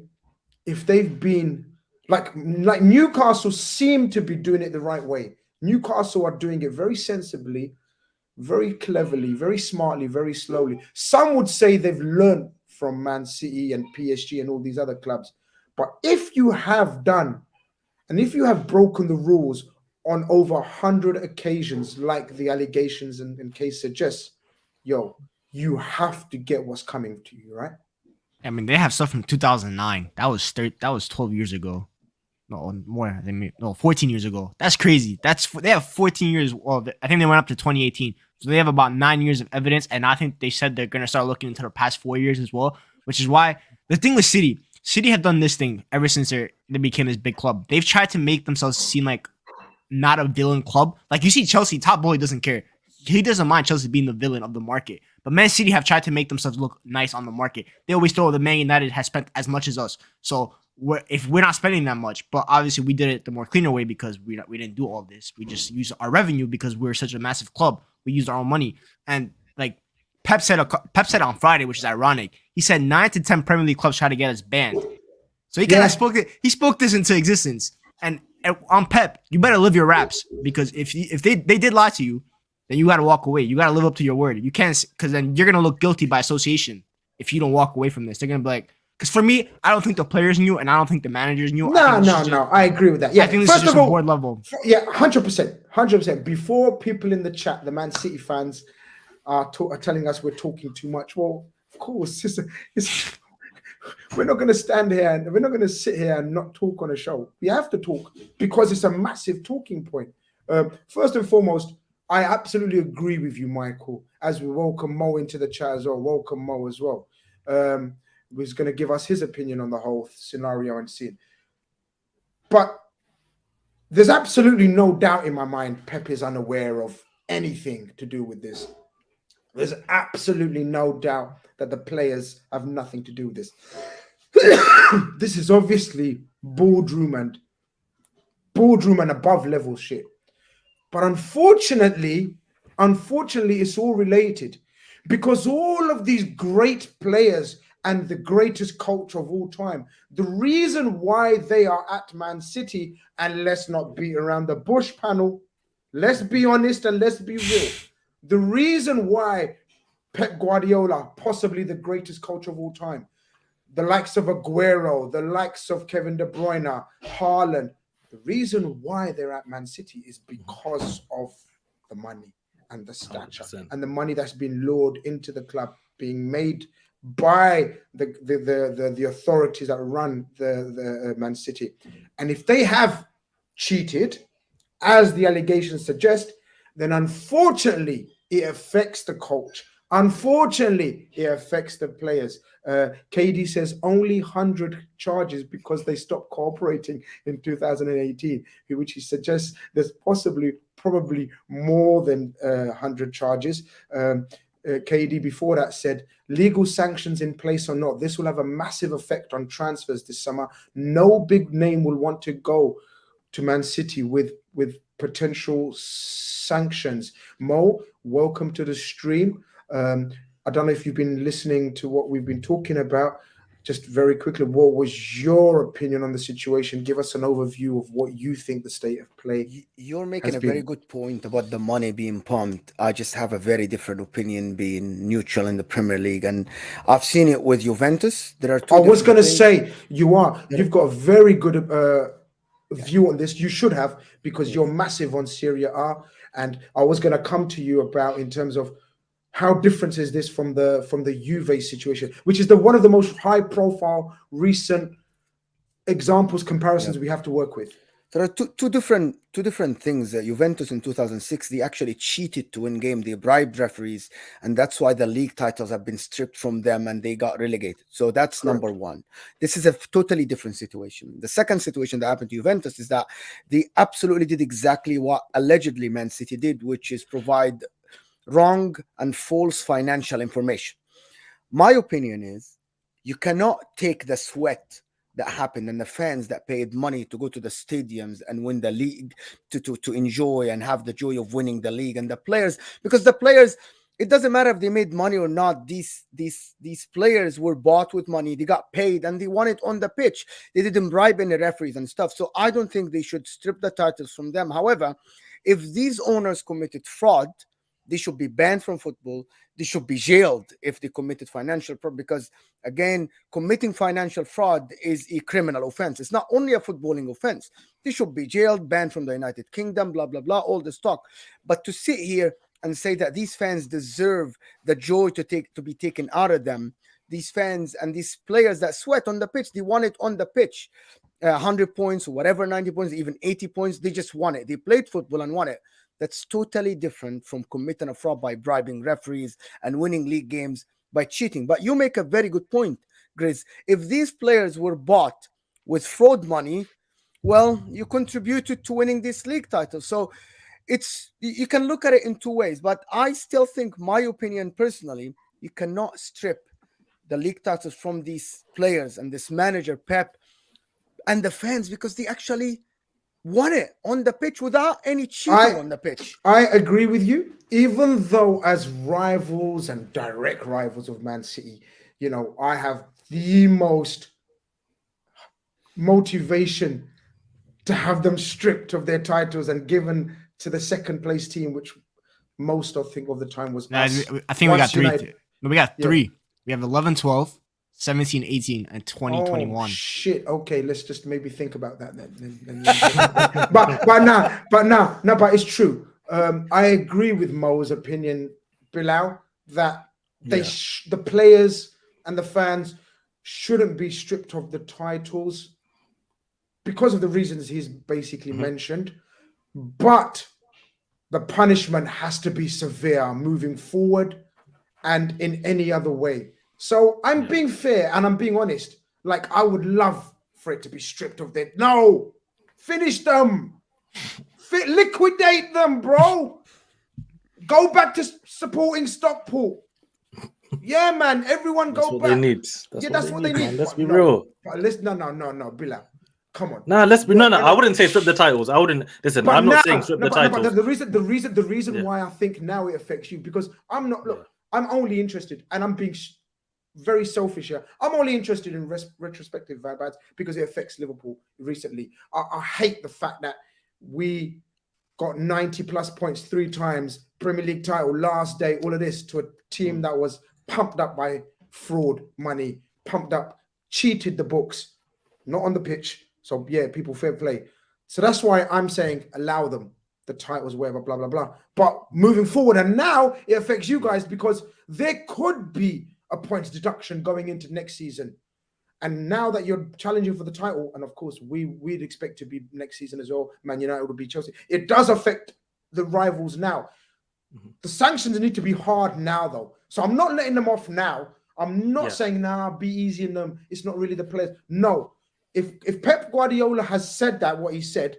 if they've been like Newcastle seem to be doing it the right way. Newcastle are doing it very sensibly, very cleverly, very smartly, very slowly. Some would say they've learned from Man City and PSG and all these other clubs. But if you have done, and if you have broken the rules on over 100 occasions, like the allegations and case suggests, you have to get what's coming to you, right? I mean, they have stuff from 2009. That was 12 years ago. No, more. 14 years ago. That's crazy. They have 14 years. Well, I think they went up to 2018. So they have about 9 years of evidence. And I think they said they're going to start looking into the past 4 years as well, which is why the thing with City have done this thing ever since they became this big club. They've tried to make themselves seem like not a villain club. Like you see Chelsea, Top Boy doesn't care. He doesn't mind Chelsea being the villain of the market. But Man City have tried to make themselves look nice on the market. They always throw the Man United has spent as much as us. So if we're not spending that much, but obviously we did it the more cleaner way because we didn't do all this. We just used our revenue because we're such a massive club. We used our own money. And like Pep said on Friday, which is ironic. He said 9 to 10 Premier League clubs try to get us banned. So he kind of spoke this into existence. And on Pep, you better live your raps, because if they did lie to you, then you got to walk away. You got to live up to your word. You can't, because then you're going to look guilty by association if you don't walk away from this. They're going to be like, because for me, I don't think the players knew, and I don't think the managers knew. No. I agree with that. Yeah, I think this is just a board level. Yeah, 100%. Before people in the chat, the Man City fans are telling us we're talking too much. Well, of course, we're not going to stand here and we're not going to sit here and not talk on a show. We have to talk because it's a massive talking point. First and foremost, I absolutely agree with you, Michael, as we welcome Mo into the chat as well. Welcome Mo as well. Who's going to give us his opinion on the whole scenario and scene. But there's absolutely no doubt in my mind Pep is unaware of anything to do with this. There's absolutely no doubt that the players have nothing to do with this. This is obviously boardroom and above level shit. But unfortunately, it's all related, because all of these great players and the greatest coach of all time, the reason why they are at Man City, and let's not beat around the bush, panel, let's be honest and let's be real. The reason why Pep Guardiola, possibly the greatest coach of all time, the likes of Aguero, the likes of Kevin De Bruyne, Haaland, the reason why they're at Man City is because of the money and the stature 100%. and the money that's been lured into the club, being made by the authorities that run the Man City. And if they have cheated, as the allegations suggest, then unfortunately it affects the coach. Unfortunately, it affects the players. KD says only 100 charges because they stopped cooperating in 2018, which he suggests there's probably more than 100 charges. KD before that said, legal sanctions in place or not, this will have a massive effect on transfers this summer. No big name will want to go to Man City with potential sanctions. Mo, welcome to the stream. I don't know if you've been listening to what we've been talking about. Just very quickly, what was your opinion on the situation? Give us an overview of what you think the state of play. You're making a very good point about the money being pumped. I just have a very different opinion, being neutral in the Premier League, and I've seen it with Juventus. There are two. I was going to say you've got a very good view on this. You should have, because you're massive on Serie A, and I was going to come to you about in terms of how different is this from the Juve situation, which is one of the most high-profile recent examples, comparisons we have to work with. There are two different things. Juventus in 2006, they actually cheated to win game. They bribed referees, and that's why the league titles have been stripped from them and they got relegated. So that's number one. This is a totally different situation. The second situation that happened to Juventus is that they absolutely did exactly what allegedly Man City did, which is provide wrong and false financial information. My opinion is you cannot take the sweat that happened and the fans that paid money to go to the stadiums and win the league to enjoy and have the joy of winning the league, and the players, because the players, it doesn't matter if they made money or not. These players were bought with money, they got paid, and they won it on the pitch. They didn't bribe any referees and stuff. So I don't think they should strip the titles from them. However, if these owners committed fraud, they should be banned from football. They should be jailed if they committed financial fraud, because, again, committing financial fraud is a criminal offense. It's not only a footballing offense. They should be jailed, banned from the United Kingdom, blah, blah, blah, all this talk. But to sit here and say that these fans deserve the joy to be taken out of them, these fans and these players that sweat on the pitch, they won it on the pitch. 100 points, whatever, 90 points, even 80 points, they just won it. They played football and won it. That's totally different from committing a fraud by bribing referees and winning league games by cheating. But you make a very good point, Grizz. If these players were bought with fraud money, well, you contributed to winning this league title. So you can look at it in two ways. But I still think, my opinion personally, you cannot strip the league titles from these players and this manager, Pep, and the fans, because they actually won it on the pitch without any cheating on the pitch. I agree with you. Even though as rivals and direct rivals of Man City, I have the most motivation to have them stripped of their titles and given to the second place team, which most, I think, of the time was us. I think we got three. United. No, we got three. We have 11-12. 17-18 and 20-21. Oh, shit. Okay, let's just maybe think about that then. but it's true. I agree with Mo's opinion, Bilal, that the players and the fans shouldn't be stripped of the titles because of the reasons he's basically mentioned. But the punishment has to be severe moving forward and in any other way. So I'm being fair and I'm being honest. Like, I would love for it to be stripped of their... No! Finish them! Liquidate them, bro! Go back to supporting Stockport. Yeah, man. Everyone That's go what back. they need. That's what they need. Man. Let's be no, real. But listen, no, Bilal. Come on. Nah, let's be no. I wouldn't say strip the titles. I wouldn't listen. But I'm now, not saying strip the titles. But the reason why I think now it affects you, because I'm not. Look, I'm only interested, and I'm being very selfish here. I'm only interested in retrospective vibes because it affects Liverpool recently. I hate the fact that we got 90 plus points 3 times, Premier League title last day, all of this to a team that was pumped up by fraud money, pumped up, cheated the books, not on the pitch. So yeah, people fair play. So that's why I'm saying allow them the titles, whatever, blah, blah, blah. But moving forward, and now it affects you guys because there could be a points deduction going into next season. And now that you're challenging for the title, and of course we'd expect to be next season as well, Man United will be Chelsea. It does affect the rivals now. The sanctions need to be hard now, though. So I'm not letting them off now. I'm not saying, nah, be easy on them. It's not really the players. No. If Pep Guardiola has said that, what he said,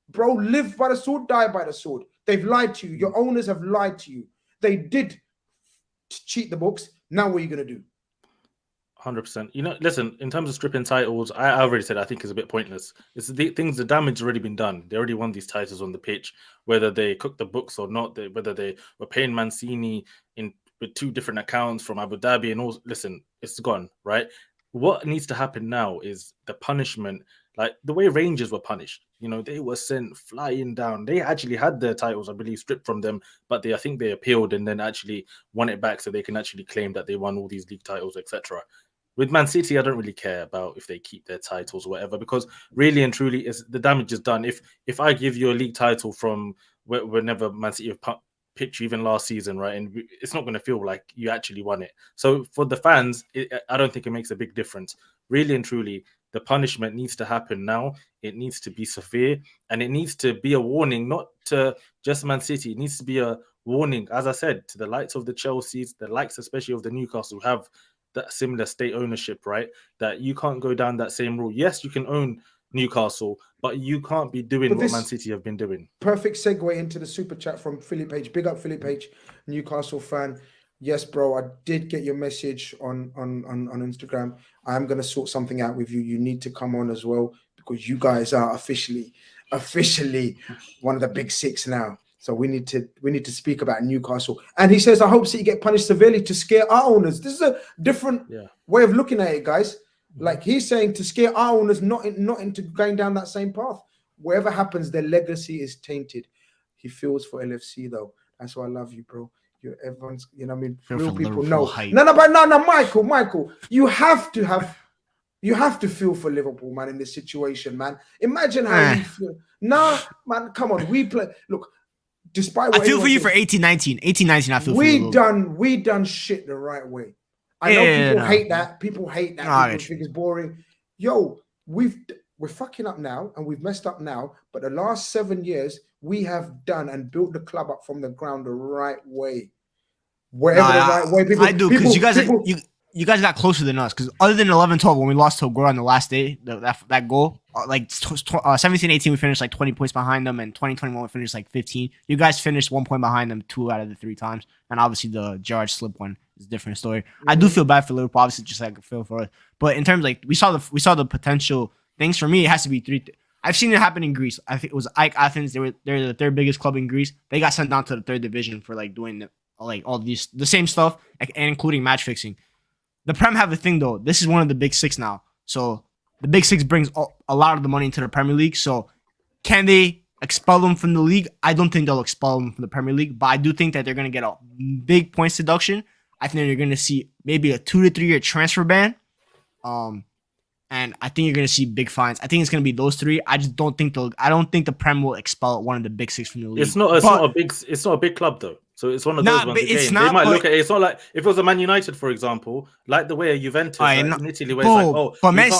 bro, live by the sword, die by the sword. They've lied to you. Your owners have lied to you. They did cheat the books. Now what are you going to do? 100%. You know, listen, in terms of stripping titles, I already said I think it's a bit pointless. It's the damage has already been done. They already won these titles on the pitch, whether they cooked the books or not, whether they were paying Mancini with 2 different accounts from Abu Dhabi and all. Listen, it's gone, right? What needs to happen now is the punishment, like the way Rangers were punished. You know, they were sent flying down. They actually had their titles, I believe, stripped from them, but I think they appealed and then actually won it back so they can actually claim that they won all these league titles, etc. With Man City, I don't really care about if they keep their titles or whatever, because really and truly, the damage is done. If I give you a league title from whenever Man City have pitch you even last season, right, and it's not going to feel like you actually won it. So for the fans, I don't think it makes a big difference. Really and truly, the punishment needs to happen now. It needs to be severe, and it needs to be a warning, not to just Man City. It needs to be a warning, as I said, to the likes of the Chelseas, the likes especially of the Newcastle, who have that similar state ownership, right? That you can't go down that same rule. Yes, you can own Newcastle, but you can't be doing what Man City have been doing. Perfect segue into the super chat from Philip H. Big up Philip H, Newcastle fan. Yes, bro, I did get your message on Instagram. I'm gonna sort something out with you. You need to come on as well because you guys are officially one of the big 6 now. So we need to speak about Newcastle. And he says, I hope City get punished severely to scare our owners. This is a different way of looking at it, guys. Like he's saying to scare our owners, not into going down that same path. Whatever happens, their legacy is tainted. He feels for LFC though. That's why I love you, bro. Everyone's, you know what I mean? Real people know. No, Michael, you have to feel for Liverpool, man, in this situation, man. Imagine how you feel. Nah, man, come on. We play. Look, despite what I feel for you for 18-19. 18-19, I feel for you. We done shit the right way. I know people hate that. People hate that. People think it's boring. Yo, we're fucking up now and we've messed up now. But the last 7 years, we have done and built the club up from the ground the right way. Wherever the right way. People, I do, because you guys got closer than us. Because other than 11-12, when we lost to Aguero on the last day, that goal, like 17-18, we finished like 20 points behind them, and 20-21, we finished like 15. You guys finished 1 point behind them 2 out of the 3 times, and obviously the Gerrard slip one is a different story. I do feel bad for Liverpool, obviously, just like I feel for us. But in terms of, like we saw the potential things. For me, it has to be 3. I've seen it happen in Greece. I think it was AEK Athens. They're the 3rd biggest club in Greece. They got sent down to the 3rd division for like doing all the same stuff, and including match fixing. The Prem have a thing though. This is one of the big 6 now. So the big 6 brings a lot of the money into the Premier League. So can they expel them from the league? I don't think they'll expel them from the Premier League, but I do think that they're going to get a big points deduction. I think you're going to see maybe a 2 to 3 year transfer ban. And I think you're going to see big fines. I think it's going to be those 3. I just don't think the Prem will expel one of the big 6 from the league. It's not a big club though. So it's one of those ones. Again, they might look at it. It's not like if it was a Man United, for example, like the way a Juventus in Italy, where it's like, oh, but Man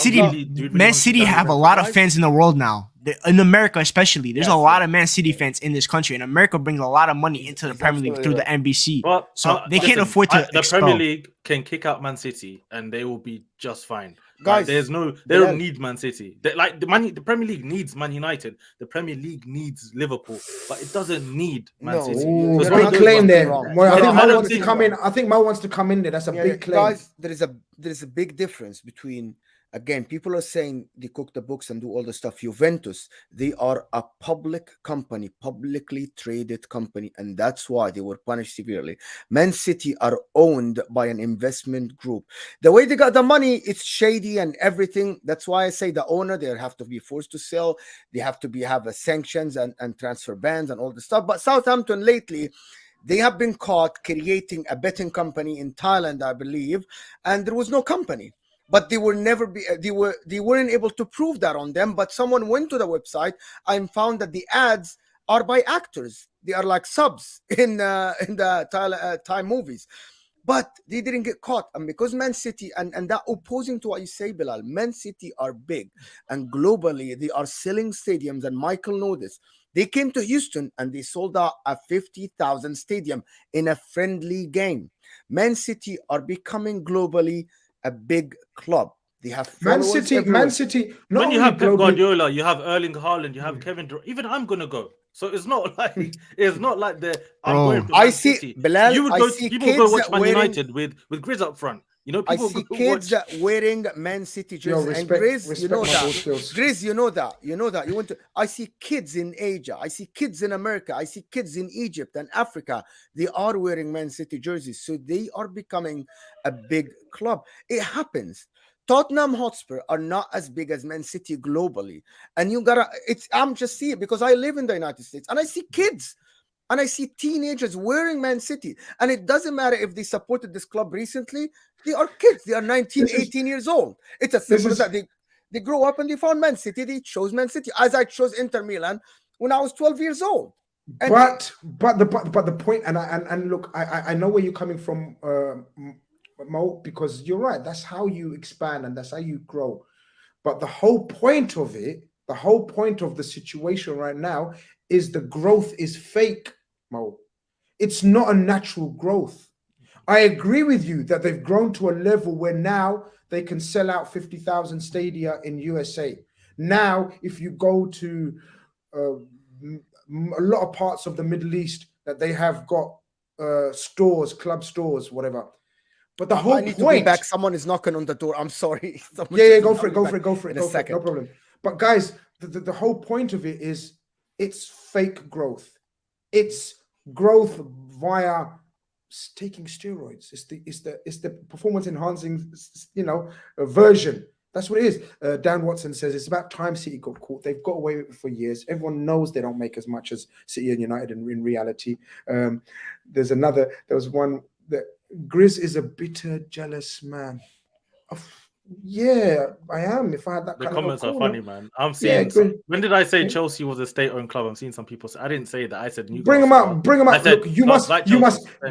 City have a lot of fans in the world now. In America, especially, there's a lot of Man City fans in this country, and America brings a lot of money into the Premier League through the NBC. But, so they can't afford to. The Premier League can kick out Man City, and they will be just fine. Like, Guys, they don't need Man City. The Premier League needs Man United. The Premier League needs Liverpool, but it doesn't need Man City. Ooh, So it's big one of those claim ones- there. wrong. I think I Mo don't wants to think- come in. I think Mo wants to come in there. That's a big claim. Guys, there is a big difference between, again, people are saying they cook the books and do all the stuff. Juventus, they are a public company, publicly traded company, and that's why they were punished severely. Man City are owned by an investment group. The way they got the money, it's shady and everything. That's why I say the owner, they have to be forced to sell. They have to have sanctions and transfer bans and all the stuff. But Southampton lately, they have been caught creating a betting company in Thailand, I believe, and there was no company. But they weren't able to prove that on them. But someone went to the website and found that the ads are by actors. They are like subs in the Thai movies. But they didn't get caught. And because Man City, and that opposing to what you say, Bilal, Man City are big. And globally, they are selling stadiums. And Michael knows this. They came to Houston and they sold out a 50,000 stadium in a friendly game. Man City are becoming globally a big club. They have Man City. Not when you only have Pep globally- Guardiola, you have Erling Haaland, you have Kevin Durant. Even I'm gonna go. So it's not like I'm Bro, going to I Man see, City. Bilal, You would I go. see People go kids watch that Man wearing- United with Grizz up front. You know, I people see go kids watch. that wearing Man City jerseys. And Grizz, you know that. Grizz, you know that. You know that. You want to. I see kids in Asia. I see kids in America. I see kids in Egypt and Africa. They are wearing Man City jerseys, so they are becoming a big club. It happens. Tottenham Hotspur are not as big as Man City globally, and you gotta. I'm just seeing it because I live in the United States and I see kids. And I see teenagers wearing Man City. And it doesn't matter if they supported this club recently. They are kids. They are 19, 18 years old. It's as simple as that. They grow up and they found Man City. They chose Man City. As I chose Inter Milan when I was 12 years old. And but the point, and look, I know where you're coming from, Mo, because you're right. That's how you expand and that's how you grow. But the whole point of it, the whole point of the situation right now is the growth is fake, Mo. It's not a natural growth. I agree with you that they've grown to a level where now they can sell out 50,000 stadia in USA. Now, if you go to a lot of parts of the Middle East, that they have got stores, club stores, whatever. But the whole I need to be back. Someone is knocking on the door. I'm sorry. Yeah, go for it. In a second. No problem. But guys, the whole point of it is it's fake growth. It's growth via taking steroids. It's the performance enhancing, version. That's what it is. Dan Watson says it's about time City got caught. They've got away with it for years. Everyone knows they don't make as much as City and United in reality. There was one that Grizz is a bitter, jealous man. Yeah, I am. If I had that The kind comments of are funny, man. I'm seeing. When did I say Chelsea was a state-owned club? I'm seeing some people say I didn't say that. I said Newcastle. Bring them up. Said, look, you must.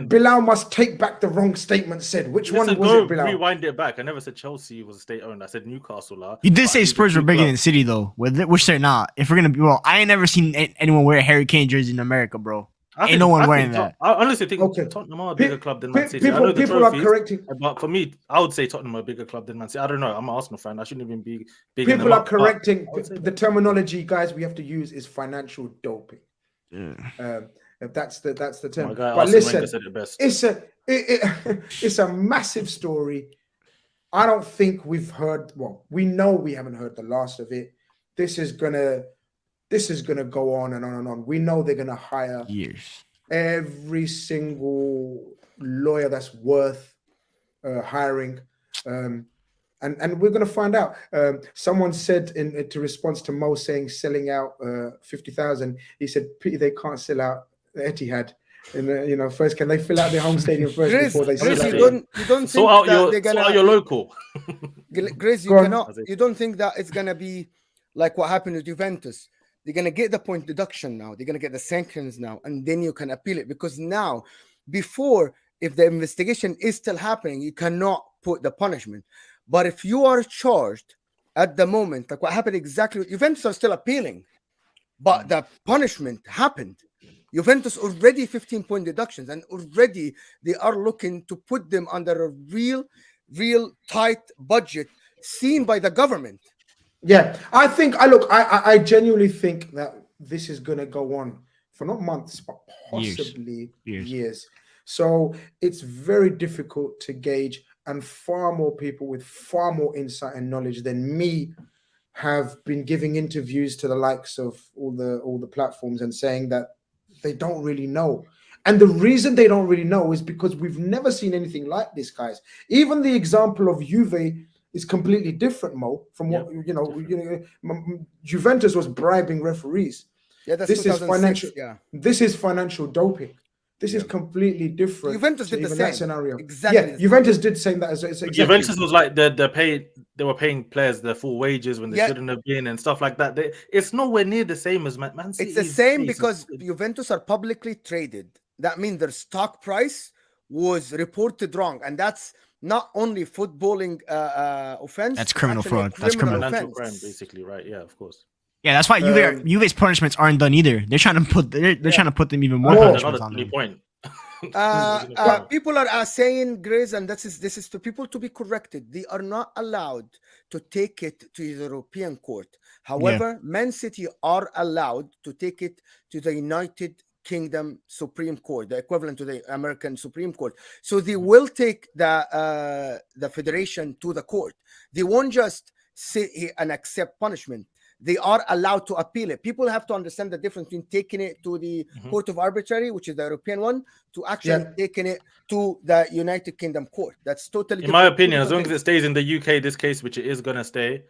Bilal must take back the wrong statement said. Which one was it, Bilal? Rewind it back. I never said Chelsea was a state-owned. I said Newcastle. You did say Spurs were bigger than City, though. Which they're not. If we're gonna be, well, I ain't never seen anyone wear a Harry Kane jersey in America, bro. Ain't no one wearing that. I honestly think Tottenham are a bigger club than Man City. I know the people are correcting. But for me, I would say Tottenham are a bigger club than Man City. I don't know. I'm an Arsenal fan. I shouldn't even be big. People are correcting. The terminology, guys, we have to use is financial doping. Yeah. That's the term. But listen, said it best. It's a massive story. I don't think we've heard. Well, we know we haven't heard the last of it. This is gonna go on and on and on. We know they're gonna hire years every single lawyer that's worth hiring, and we're gonna find out. Someone said to response to Mo saying selling out 50,000. He said, "Pity they can't sell out Etihad." And first, can they fill out their home stadium first before they sell out? You don't think sort that they're gonna sort out your local. Grizz, you don't think that it's gonna be like what happened with Juventus? They're going to get the point deduction now. They're going to get the sanctions now. And then you can appeal it. Because now, before, if the investigation is still happening, you cannot put the punishment. But if you are charged at the moment, like what happened exactly, Juventus are still appealing. But the punishment happened. Juventus already 15-point deductions. And already they are looking to put them under a real tight budget seen by the government. Yeah, I genuinely think that this is going to go on for not months, but possibly years. So it's very difficult to gauge, and far more people with far more insight and knowledge than me have been giving interviews to the likes of all the platforms and saying that they don't really know. And the reason they don't really know is because we've never seen anything like this, guys. Even the example of Juve is completely different, Mo, from what Juventus was bribing referees. Yeah, that's this is financial. Yeah, this is financial doping. This is completely different. Juventus did the same that scenario. Exactly. Yeah, Juventus did same that as exactly. Juventus was like they were paying players their full wages when they shouldn't have been and stuff like that. It's nowhere near the same as Man City. It's the same because Juventus are publicly traded. That means their stock price was reported wrong, and that's not only footballing offense. That's criminal fraud. That's criminal financial crime, basically, right? Yeah, of course. Yeah, that's why Juve's punishments aren't done either. They're trying to put trying to put them even more punishments on them. Point. People are saying, Grizz, and this is for people to be corrected. They are not allowed to take it to the European court. However, Man City are allowed to take it to the United Kingdom Supreme Court, the equivalent to the American Supreme Court. So they will take the federation to the court. They won't just sit here and accept punishment. They are allowed to appeal it. People have to understand the difference between taking it to the Court of Arbitrary, which is the European one, to actually taking it to the United Kingdom court. That's totally different. In my opinion, as long as it stays in the UK, this case, which it is going to stay,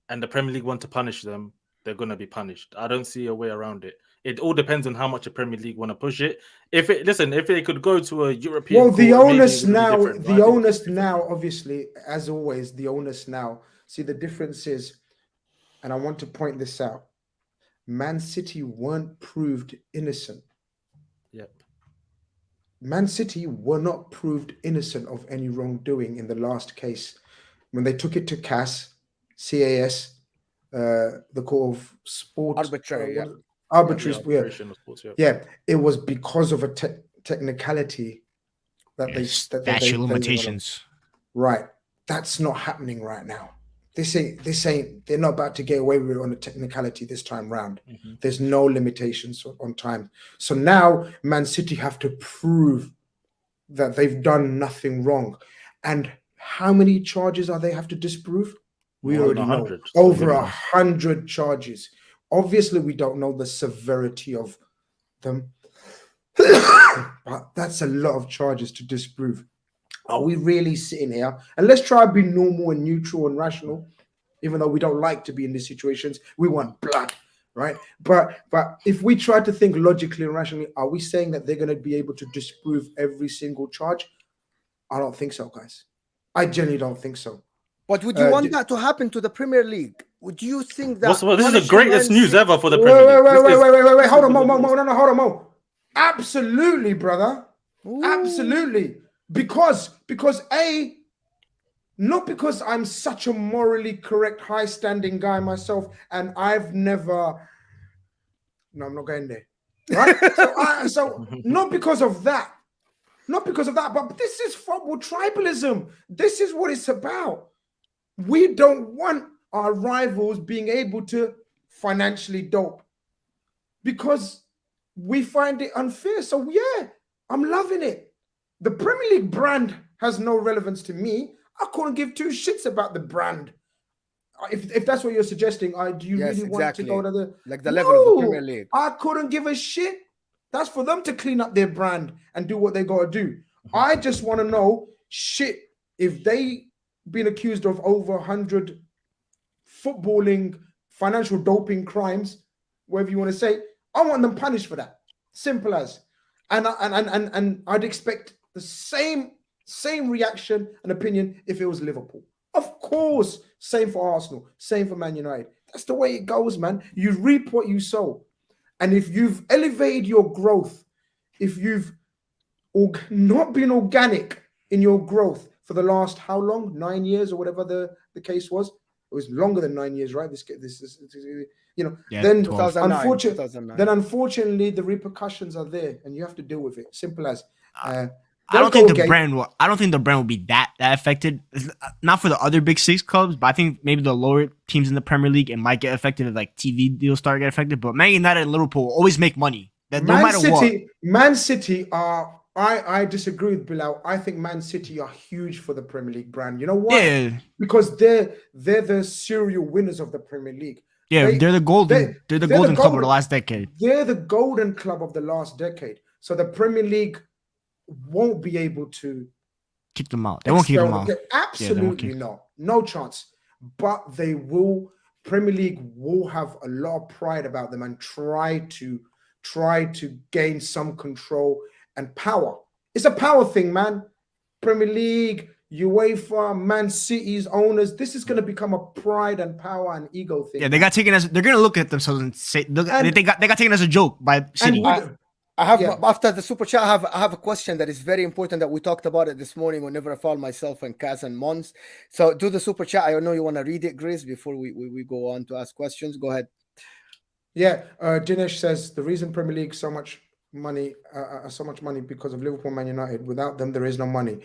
and the Premier League want to punish them, they're going to be punished. I don't see a way around it. It all depends on how much the Premier League want to push it. If they could go to a European court, the onus now, now, obviously, as always, the onus now. See, the difference is, and I want to point this out, Man City weren't proved innocent. Yep. Man City were not proved innocent of any wrongdoing in the last case. When they took it to CAS, the Court of Sport. Arbitrary, it was because of a technicality that statute limitations. Right. That's not happening right now. This ain't, they're not about to get away with it on a technicality this time round. There's no limitations on time. So now Man City have to prove that they've done nothing wrong. And how many charges are they have to disprove? We already know. Over 100 charges. Obviously, we don't know the severity of them. But that's a lot of charges to disprove. Are we really sitting here? And let's try to be normal and neutral and rational, even though we don't like to be in these situations. We want blood, right? But if we try to think logically and rationally, are we saying that they're going to be able to disprove every single charge? I don't think so, guys. I genuinely don't think so. But would you want that to happen to the Premier League? Would you think that? This is the greatest news ever for the Premier League. Wait. Hold on, Mo. Absolutely, brother. Ooh. Absolutely. Because not because I'm such a morally correct, high-standing guy myself, and I've never. No, I'm not going there. Right? So not because of that. Not because of that, but this is football tribalism. This is what it's about. We don't want our rivals being able to financially dope because we find it unfair. So yeah, I'm loving it. The Premier League brand has no relevance to me. I couldn't give two shits about the brand. If that's what you're suggesting, do you really want to go to the level of the Premier League? I couldn't give a shit. That's for them to clean up their brand and do what they got to do. I just want to know, if they been accused of over 100 footballing, financial doping crimes, whatever you want to say, I want them punished for that. Simple as. And I'd expect the same reaction and opinion if it was Liverpool. Of course, same for Arsenal, same for Man United. That's the way it goes, man. You reap what you sow. And if you've elevated your growth, if you've not been organic in your growth for the last, how long? 9 years or whatever the case was. It was longer than 9 years, right? This is then 2009. Then unfortunately the repercussions are there and you have to deal with it. Simple as. I don't think the brand will be that affected. Not for the other big six clubs, but I think maybe the lower teams in the Premier League it might get affected if like TV deals start get affected. But Man United and Liverpool will always make money. That no matter what. Man City are. I disagree with Bilal. I think Man City are huge for the Premier League brand. You know why? Yeah. Because they're the serial winners of the Premier League. Yeah, they're the golden club of the last decade. They're the golden club of the last decade. So the Premier League won't be able to kick them out. They won't kick them out. Absolutely not. No chance. But they will. Premier League will have a lot of pride about them and try to gain some control and power. It's a power thing, man. Premier League, UEFA, Man City's owners. This is going to become a pride and power and ego thing. Yeah, they got taken as they're going to look at themselves and say they got taken as a joke by City. I have after the super chat. I have a question that is very important that we talked about it this morning. Whenever I found myself and Kaz and Mons. So do the super chat. I know you want to read it, Grizz, before we go on to ask questions. Go ahead. Yeah, Dinesh says the reason Premier League so much money because of Liverpool, Man United. Without them, there is no money.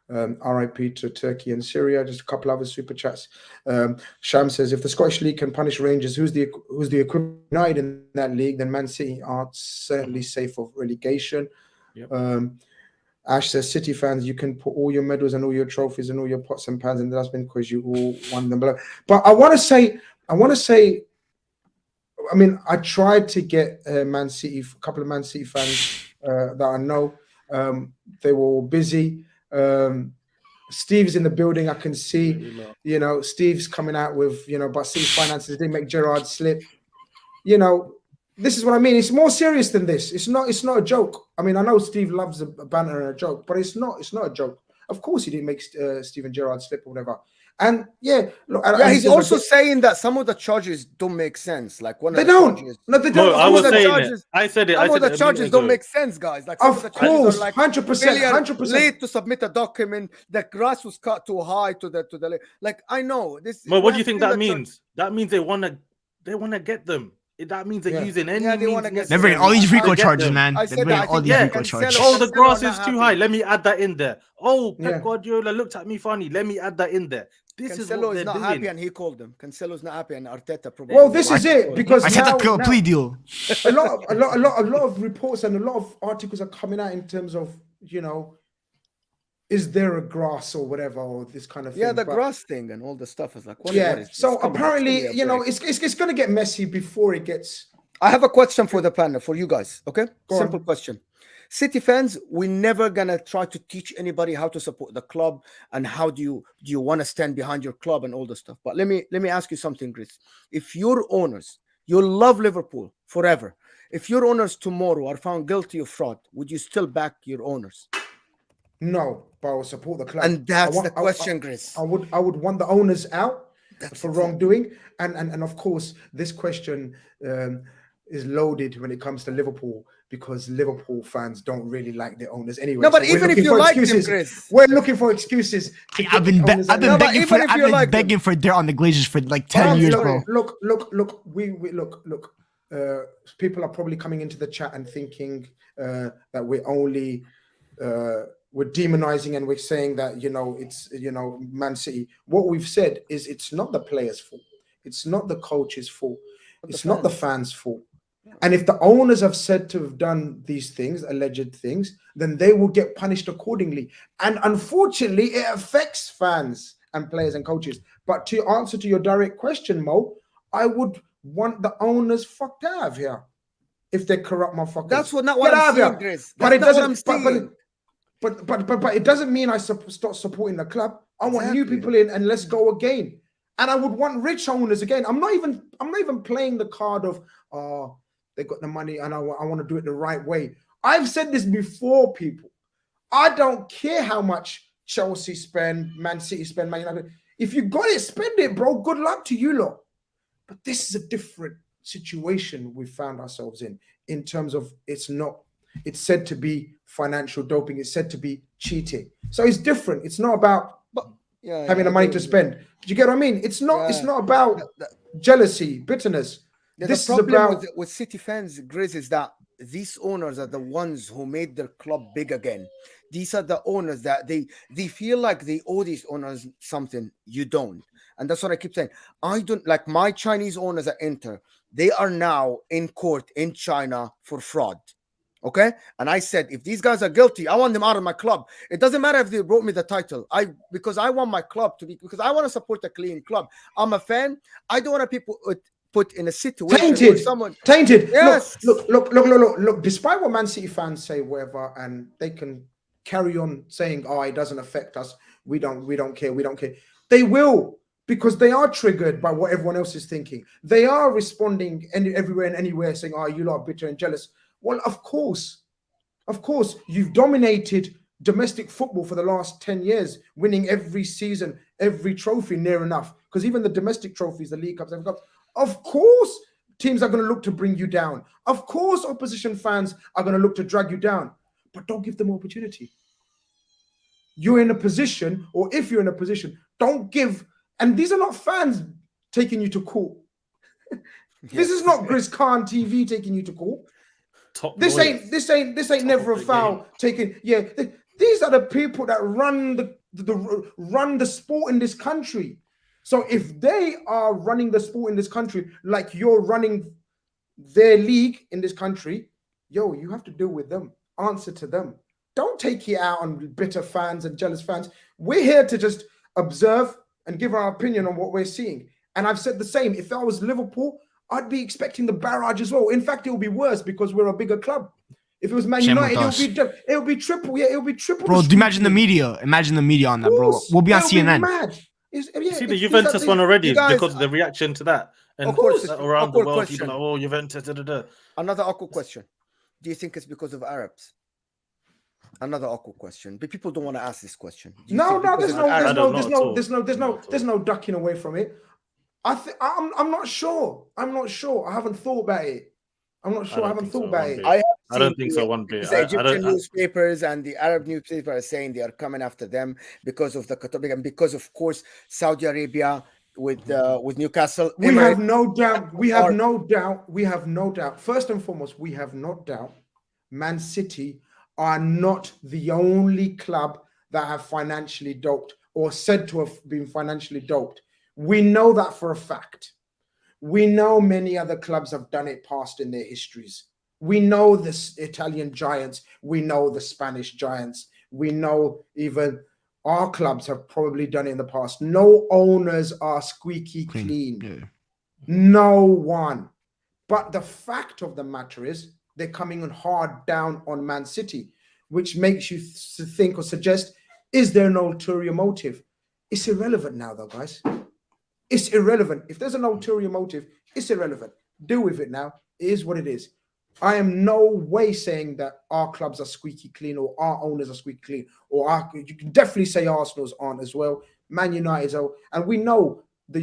RIP to Turkey and Syria. Just a couple other super chats. Sham says if the Scottish League can punish Rangers, who's the equivalent United in that league? Then Man City are certainly safe of relegation. Yep. Ash says City fans, you can put all your medals and all your trophies and all your pots and pans in the dustbin because you all won them. But I want to say. I mean, I tried to get a couple of Man City fans that I know. They were all busy. Steve's in the building. I can see, Steve's coming out with, but City's finances didn't make Gerrard slip. This is what I mean. It's more serious than this. It's not a joke. I mean, I know Steve loves a banter and a joke, but it's not a joke. Of course, he didn't make Steven Gerrard slip or whatever. And he's also saying that some of the charges don't make sense. Like they don't. No, they don't. No, I was saying it. I said it. Some of the charges don't make sense, guys. Like of course, 100%. Late to submit a document. The grass was cut too high to the. Like I know this. Well, what do you think that means? That means they wanna get them. That means they're using any means. They're bringing all these RICO charges, man. I said that. All these RICO charges. Oh, the grass is too high. Let me add that in there. Oh, Pep Guardiola looked at me funny. Let me add that in there. Cancelo is not happy, and he called them. Cancelo's not happy, and Arteta probably. Well, this is it because Arteta got a plea deal. A lot of reports and a lot of articles are coming out in terms of is there a grass or whatever or this kind of thing. Yeah, the grass thing and all the stuff is like. What is so apparently, it's going to get messy before it gets. I have a question for the panel for you guys. Okay, simple question. City fans, we're never gonna try to teach anybody how to support the club and how do you want to stand behind your club and all the stuff. But let me ask you something, Grizz. If your owners, you love Liverpool forever, if your owners tomorrow are found guilty of fraud, would you still back your owners? No, but I will support the club. And that's the question, Grizz. I would want the owners out for wrongdoing, and of course this question is loaded when it comes to Liverpool. Because Liverpool fans don't really like their owners anyway. No, but even if you like them, Chris, we're looking for excuses. I've been begging for dirt on the Glazers for like 10 years, bro. Look. People are probably coming into the chat and thinking that we're only we're demonizing and we're saying that it's Man City. What we've said is it's not the players' fault. It's not the coach's fault. It's not the fans' fault. And if the owners have said to have done these things, alleged things, then they will get punished accordingly. And unfortunately, it affects fans and players and coaches. But to answer to your direct question, Mo, I would want the owners fucked out of here if they corrupt motherfuckers. That's what I'm saying, Grizz. But it doesn't. But it doesn't mean I stop supporting the club. I want new people in, and let's go again. And I would want rich owners again. I'm not even playing the card of they got the money and I want to do it the right way. I've said this before, people. I don't care how much Chelsea spend, Man City spend, Man United. If you got it, spend it, bro. Good luck to you lot. But this is a different situation we found ourselves in terms of it's said to be financial doping. It's said to be cheating. So it's different. It's not about having the money to spend. Do you get what I mean? It's not about jealousy, bitterness. The problem with City fans, Grizz, is that these owners are the ones who made their club big again. These are the owners that they feel like they owe these owners something. You don't. And that's what I keep saying. I don't like my Chinese owners at Inter. They are now in court in China for fraud. Okay. And I said, if these guys are guilty, I want them out of my club. It doesn't matter if they brought me the title. Because I want my club to be, because I want to support a clean club. I'm a fan. I don't want people put in a situation where someone tainted. Yes. Look. Despite what Man City fans say, whatever, and they can carry on saying, "Oh, it doesn't affect us. We don't care. We don't care." They will, because they are triggered by what everyone else is thinking. They are responding everywhere and anywhere, saying, "Oh, you lot are bitter and jealous." Well, of course, you've dominated domestic football for the last 10 years, winning every season, every trophy near enough. Because even the domestic trophies, the League Cups, every Cup. Of course, teams are going to look to bring you down. Of course, opposition fans are going to look to drag you down. But don't give them opportunity. You're in a position, or if you're in a position, don't give. And these are not fans taking you to court. This is not Grizz Khan TV taking you to court. This ain't never a foul taken. Yeah, these are the people that run the sport in this country. So if they are running the sport in this country like you're running their league in this country, you have to deal with them. Answer to them. Don't take it out on bitter fans and jealous fans. We're here to just observe and give our opinion on what we're seeing. And I've said the same. If I was Liverpool, I'd be expecting the barrage as well. In fact, it will be worse because we're a bigger club. If it was Man United, it'll be triple. Yeah, it'll be triple. Bro, imagine the media. Imagine the media on that, bro. We'll be on CNN. Mad. See the Juventus one already because of the reaction to that. And of course, around the world, people are like, oh, Juventus. Another awkward question. Do you think it's because of Arabs? Another awkward question. But people don't want to ask this question. No, there's no ducking away from it. I'm not sure. I haven't thought about it. I haven't thought about it. I don't think so one bit. The Egyptian newspapers and the Arab newspapers are saying they are coming after them because of the Qatar and because, of course, Saudi Arabia with Newcastle. We have no doubt. First and foremost, we have no doubt. Man City are not the only club that have financially doped or said to have been financially doped. We know that for a fact. We know many other clubs have done it past in their histories. We know the Italian giants. We know the Spanish giants. We know even our clubs have probably done it in the past. No owners are squeaky clean. Yeah. No one. But the fact of the matter is they're coming on hard down on Man City, which makes you think or suggest, is there an ulterior motive? It's irrelevant now, though, guys. It's irrelevant. If there's an ulterior motive, it's irrelevant. Deal with it now. It is what it is. I am no way saying that our clubs are squeaky clean or our owners are squeaky clean. You can definitely say Arsenal's aren't as well. Man United's are. And we know the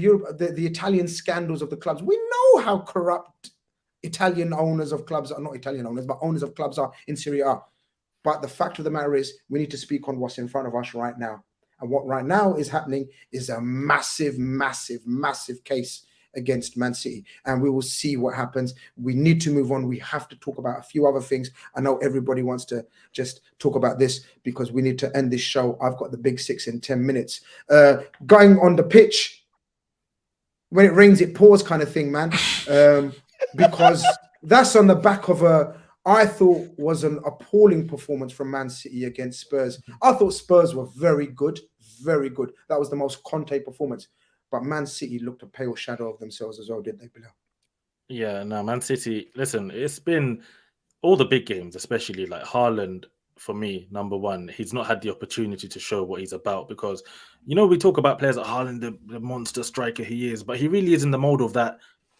Italian scandals of the clubs. We know how corrupt Italian owners of clubs are. Not Italian owners, but owners of clubs are in Serie A. But the fact of the matter is we need to speak on what's in front of us right now. And what right now is happening is a massive, massive, massive case against Man City. And we will see what happens. We need to move on. We have to talk about a few other things. I know everybody wants to just talk about this because we need to end this show. I've got the big 6 in 10 minutes. Going on the pitch, when it rains, it pours kind of thing, man. Because that's on the back of I thought was an appalling performance from Man City against Spurs. I thought Spurs were very good, very good. That was the most Conte performance. But Man City looked a pale shadow of themselves as well, did they, Bilal? Yeah, no, Man City, listen, it's been all the big games, especially like Haaland, for me, number one, he's not had the opportunity to show what he's about because, we talk about players like Haaland, the monster striker he is, but he really is in the mold of that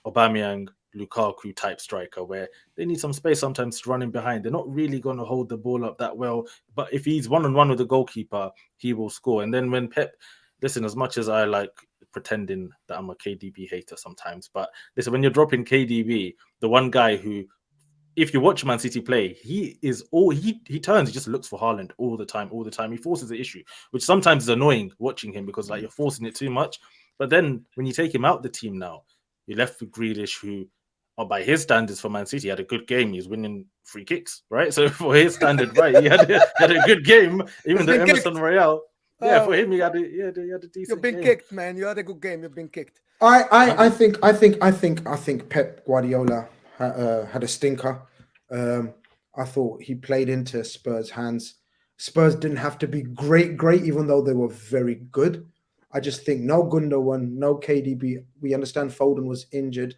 Aubameyang, Lukaku type striker where they need some space sometimes to run in behind. They're not really going to hold the ball up that well, but if he's one-on-one with the goalkeeper, he will score. And then when Pep, listen, as much as I like pretending that I'm a KDB hater sometimes, but listen, when you're dropping KDB, the one guy who, if you watch Man City play, he turns, he just looks for Haaland all the time. He forces the issue, which sometimes is annoying watching him because like you're forcing it too much. But then when you take him out the team now, you're left with Grealish, who by his standards for Man City, he had a good game. He's winning free kicks, right? So for his standard, right, he had a good game. Even though Emerson Royale, for him, he had a decent. You've been game. kicked, man. You had a good game. You've been kicked. I think Pep Guardiola had a stinker. I thought he played into Spurs' hands. Spurs didn't have to be great, even though they were very good. I just think no Gundogan, no KDB. We understand Foden was injured.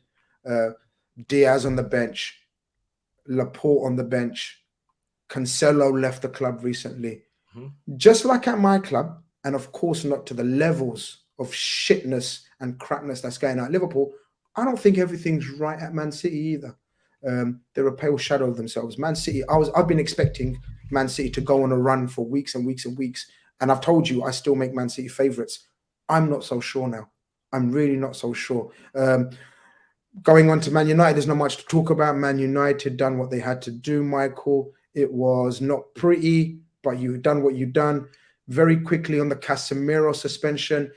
Diaz on the bench, Laporte on the bench, Cancelo left the club recently. Just like at my club, and of course not to the levels of shitness and crapness that's going on at Liverpool, I don't think everything's right at Man City either. They're a pale shadow of themselves. Man City, I've been expecting Man City to go on a run for weeks and weeks and weeks, and I've told you I still make Man City favourites. I'm not so sure now. I'm really not so sure. Going on to Man United, there's not much to talk about. Man United done what they had to do, Michael. It was not pretty, but you've done what you've done. Very quickly on the Casemiro suspension,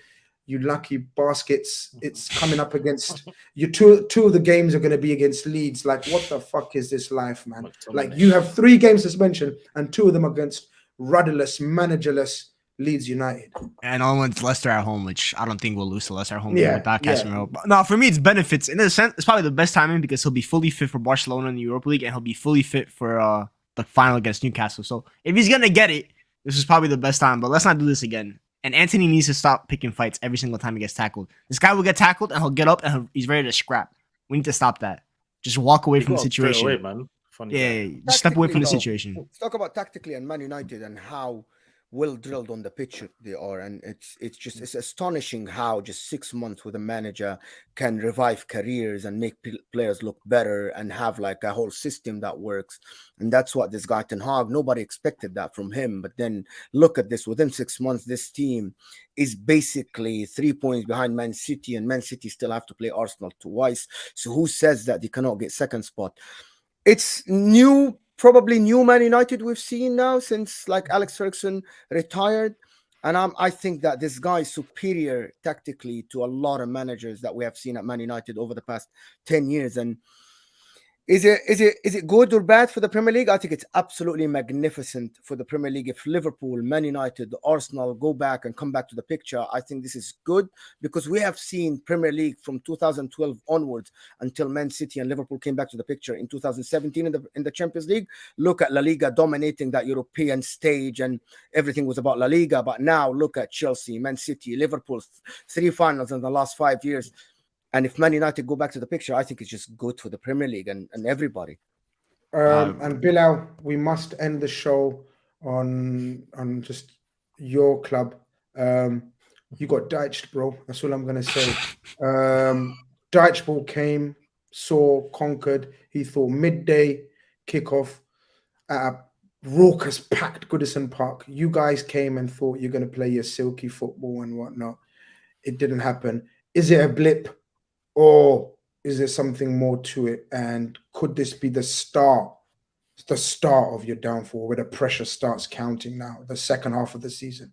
you lucky baskets. It's coming up against you. Two of the games are going to be against Leeds. Like, what the fuck is this life, man? Like, you have 3 game suspension and 2 of them against rudderless, managerless Leeds United. And all one's Leicester at home, which I don't think we'll lose to Leicester at home without Casemiro. But no, for me, it's benefits. In a sense, it's probably the best timing because he'll be fully fit for Barcelona in the Europa League and he'll be fully fit for the final against Newcastle. So if he's going to get it, this is probably the best time. But let's not do this again. And Anthony needs to stop picking fights every single time he gets tackled. This guy will get tackled and he'll get up and he's ready to scrap. We need to stop that. Just walk away from the situation. Away, man. Funny just step away from the situation. Let's talk about tactically and Man United and how well drilled on the pitch they are, and it's astonishing how just 6 months with a manager can revive careers and make players look better and have like a whole system that works. And that's what this guy Ten Hag, nobody expected that from him. But then look at this, within 6 months this team is basically 3 points behind Man City, and Man City still have to play Arsenal twice. So who says that they cannot get second spot? It's probably new Man United we've seen now since like Alex Ferguson retired. And I think that this guy is superior tactically to a lot of managers that we have seen at Man United over the past 10 years. And is it good or bad for the Premier League? I think it's absolutely magnificent for the Premier League. If Liverpool, Man United, Arsenal go back and come back to the picture, I think this is good because we have seen Premier League from 2012 onwards until Man City and Liverpool came back to the picture in 2017 in the Champions League. Look at La Liga dominating that European stage and everything was about La Liga. But now look at Chelsea, Man City, Liverpool, 3 finals in the last 5 years. And if Man United go back to the picture, I think it's just good for the Premier League and everybody. And Bilal, we must end the show on just your club. You got Dyche, bro. That's all I'm going to say. Dyche ball came, saw, conquered. He thought midday kickoff at a raucous, packed Goodison Park. You guys came and thought you're going to play your silky football and whatnot. It didn't happen. Is it a blip? Or is there something more to it? And could this be the start of your downfall where the pressure starts counting now, the second half of the season?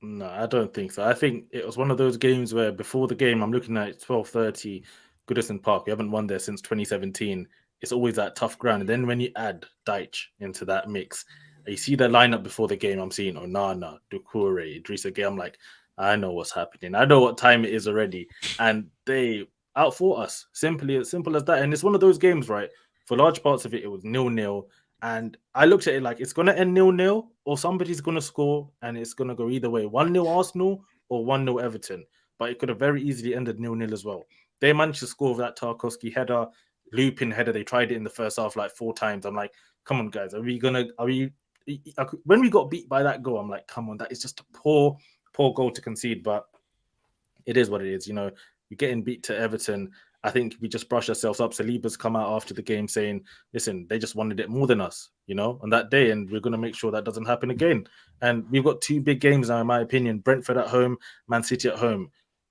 No, I don't think so. I think it was one of those games where before the game, I'm looking at 12:30 Goodison Park. We haven't won there since 2017. It's always that tough ground. And then when you add Dyche into that mix, you see the lineup before the game, I'm seeing Onana, Doucouré, Idrissa Gueye. I'm like, I know what's happening. I know what time it is already. And they outfought us. Simple as that. And it's one of those games, right? For large parts of it, it was 0-0. And I looked at it like it's going to end 0-0 or somebody's going to score and it's going to go either way. 1-0 Arsenal or 1-0 Everton. But it could have very easily ended 0-0 as well. They managed to score with that Tarkowski header, looping header. They tried it in the first half like 4 times. I'm like, come on, guys. When we got beat by that goal, I'm like, come on, that is just a poor goal to concede. But it is what it is. You know, you're getting beat to Everton. I think we just brush ourselves up. Saliba's come out after the game saying, listen, they just wanted it more than us, you know, on that day. And we're going to make sure that doesn't happen again. And we've got 2 big games now, in my opinion. Brentford at home, Man City at home.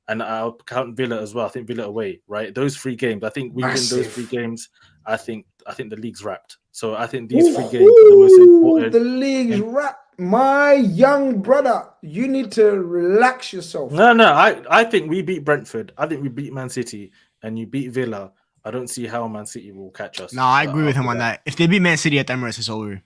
And I'll count Villa as well. I think Villa away, right? Those 3 games. I think we win those 3 games. I think the league's wrapped. So I think these 3 games are the most important. The league's wrapped. My young brother, you need to relax yourself. No. I think we beat Brentford. I think we beat Man City and you beat Villa. I don't see how Man City will catch us. No, I agree with him on that. If they beat Man City at the Emirates, it's over.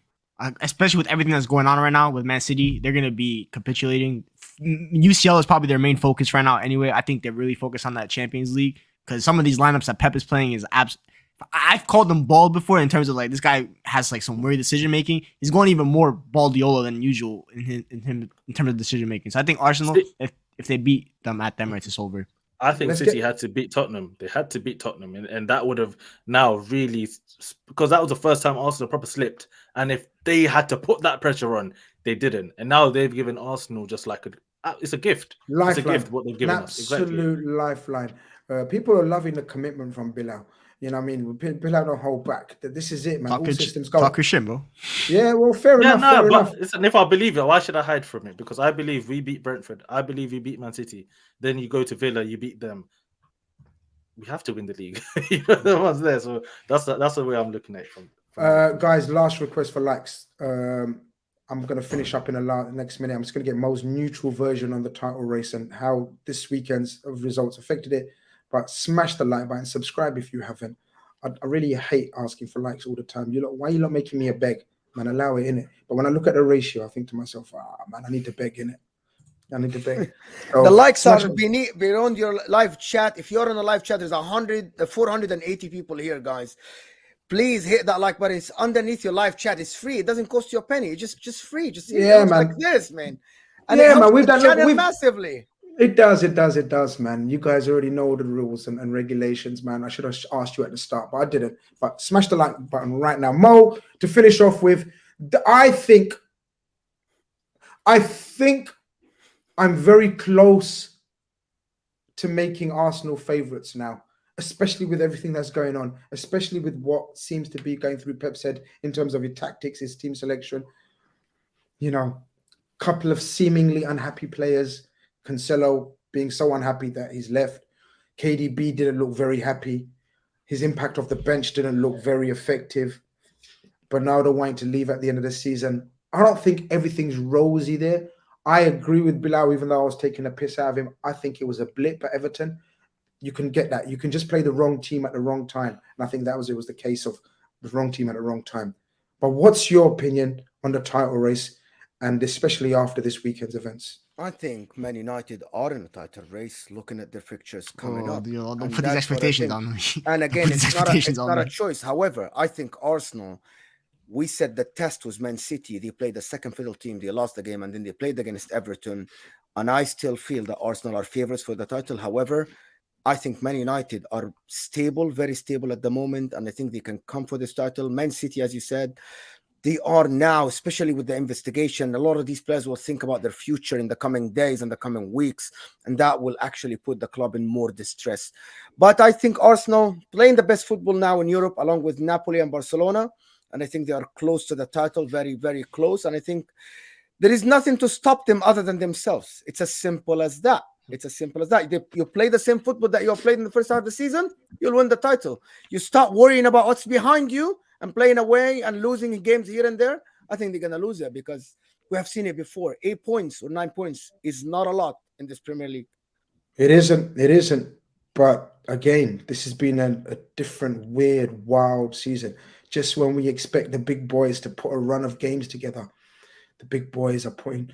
Especially with everything that's going on right now with Man City, they're going to be capitulating. UCL is probably their main focus right now anyway. I think they're really focused on that Champions League because some of these lineups that Pep is playing is I've called them bald before in terms of like this guy has like some weird decision making. He's going even more baldiola than usual in terms of decision making. So I think Arsenal, if they beat them at the Emirates, it's over. I think City had to beat Tottenham. They had to beat Tottenham, and that would have now really, because that was the first time Arsenal proper slipped. And if they had to put that pressure on, they didn't. And now they've given Arsenal just like it's a gift. Lifeline. It's a gift what they've given us. Absolute lifeline. People are loving the commitment from Bilal. You know what I mean? Bilal don't hold back. This is it, man. All systems go. Talk your shit, bro. Yeah, well, fair enough. No, but listen, if I believe it, why should I hide from it? Because I believe we beat Brentford. I believe we beat Man City. Then you go to Villa, you beat them. We have to win the league. The ones there. So that's the way I'm looking at it from guys, last request for likes. I'm going to finish up in the next minute. I'm just going to get Mo's neutral version on the title race and how this weekend's results affected it. But smash the like button, subscribe if you haven't. I really hate asking for likes all the time. Why are you not making me a beg? Man, allow it, innit? But when I look at the ratio, I think to myself, man, I need to beg, innit? I need to beg. So, the likes are beyond your live chat. If you're on a live chat, there's 480 people here, guys. Please hit that like button. It's underneath your live chat. It's free. It doesn't cost you a penny. It's just free. Just man. Like this, man. And yeah, man. We've done massively. It does, man. You guys already know the rules and regulations, man. I should have asked you at the start, but I didn't. But smash the like button right now. Mo, to finish off with, I think I'm very close to making Arsenal favourites now, especially with everything that's going on, especially with what seems to be going through Pep's head in terms of his tactics, his team selection. You know, couple of seemingly unhappy players. Cancelo being so unhappy that he's left. KDB didn't look very happy. His impact off the bench didn't look very effective. Bernardo wanting to leave at the end of the season. I don't think everything's rosy there. I agree with Bilal, even though I was taking a piss out of him. I think it was a blip at Everton. You can get that. You can just play the wrong team at the wrong time. And I think it was the case of the wrong team at the wrong time. But what's your opinion on the title race, and especially after this weekend's events? I think Man United are in a title race, looking at their fixtures coming up. Don't put these expectations on me. And again, it's not a choice. However, I think Arsenal, we said the test was Man City. They played the second fiddle team. They lost the game, and then they played against Everton. And I still feel that Arsenal are favourites for the title. However, I think Man United are stable, very stable at the moment, and I think they can come for this title. Man City, as you said, they are now, especially with the investigation, a lot of these players will think about their future in the coming days and the coming weeks, and that will actually put the club in more distress. But I think Arsenal playing the best football now in Europe, along with Napoli and Barcelona, and I think they are close to the title, very, very close. And I think there is nothing to stop them other than themselves. It's as simple as that. It's as simple as that. You play the same football that you played in the first half of the season, you'll win the title. You start worrying about what's behind you and playing away and losing games here and there, I think they're going to lose it, because we have seen it before. 8 points or 9 points is not a lot in this Premier League. It isn't. But again, this has been a different, weird, wild season. Just when we expect the big boys to put a run of games together, the big boys are putting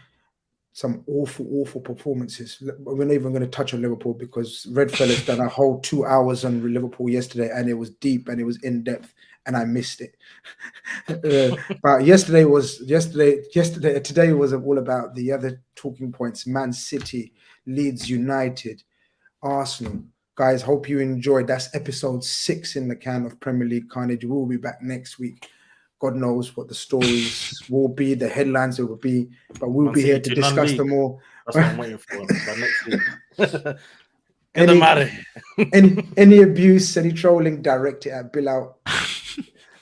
some awful performances. We're not even going to touch on Liverpool, because RedFellas done a whole 2 hours on Liverpool yesterday, and it was deep and it was in depth, and I missed it. But today was all about the other talking points: Man City, Leeds United, Arsenal. Guys, hope you enjoyed. That's episode 6 in the can of Premier League Khanage. We'll be back next week. God knows what the stories will be, the headlines it will be, but we'll be here to discuss them all. That's what I'm waiting for. But next week. Any abuse, any trolling, direct it at Bilal.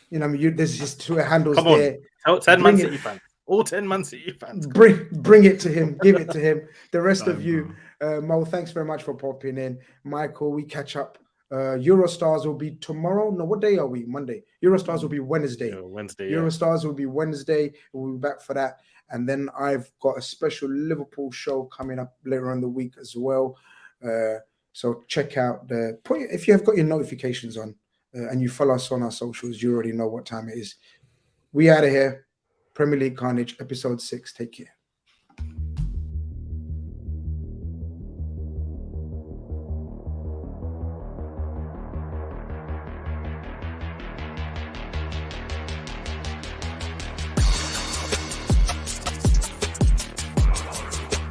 You know, there's just 2 handles there. Come on, 10 Man City fans. All 10 Man City fans. Bring it to him. Give it to him. The rest of you, Mo, thanks very much for popping in. Michael, we catch up. Eurostars will be tomorrow. No, what day are we? Monday. Eurostars will be Wednesday. Eurostars will be Wednesday. We'll be back for that. And then I've got a special Liverpool show coming up later in the week as well. So check out if you have got your notifications on, and you follow us on our socials, you already know what time it is. We out of here. Premier League Khanage, episode 6. Take care.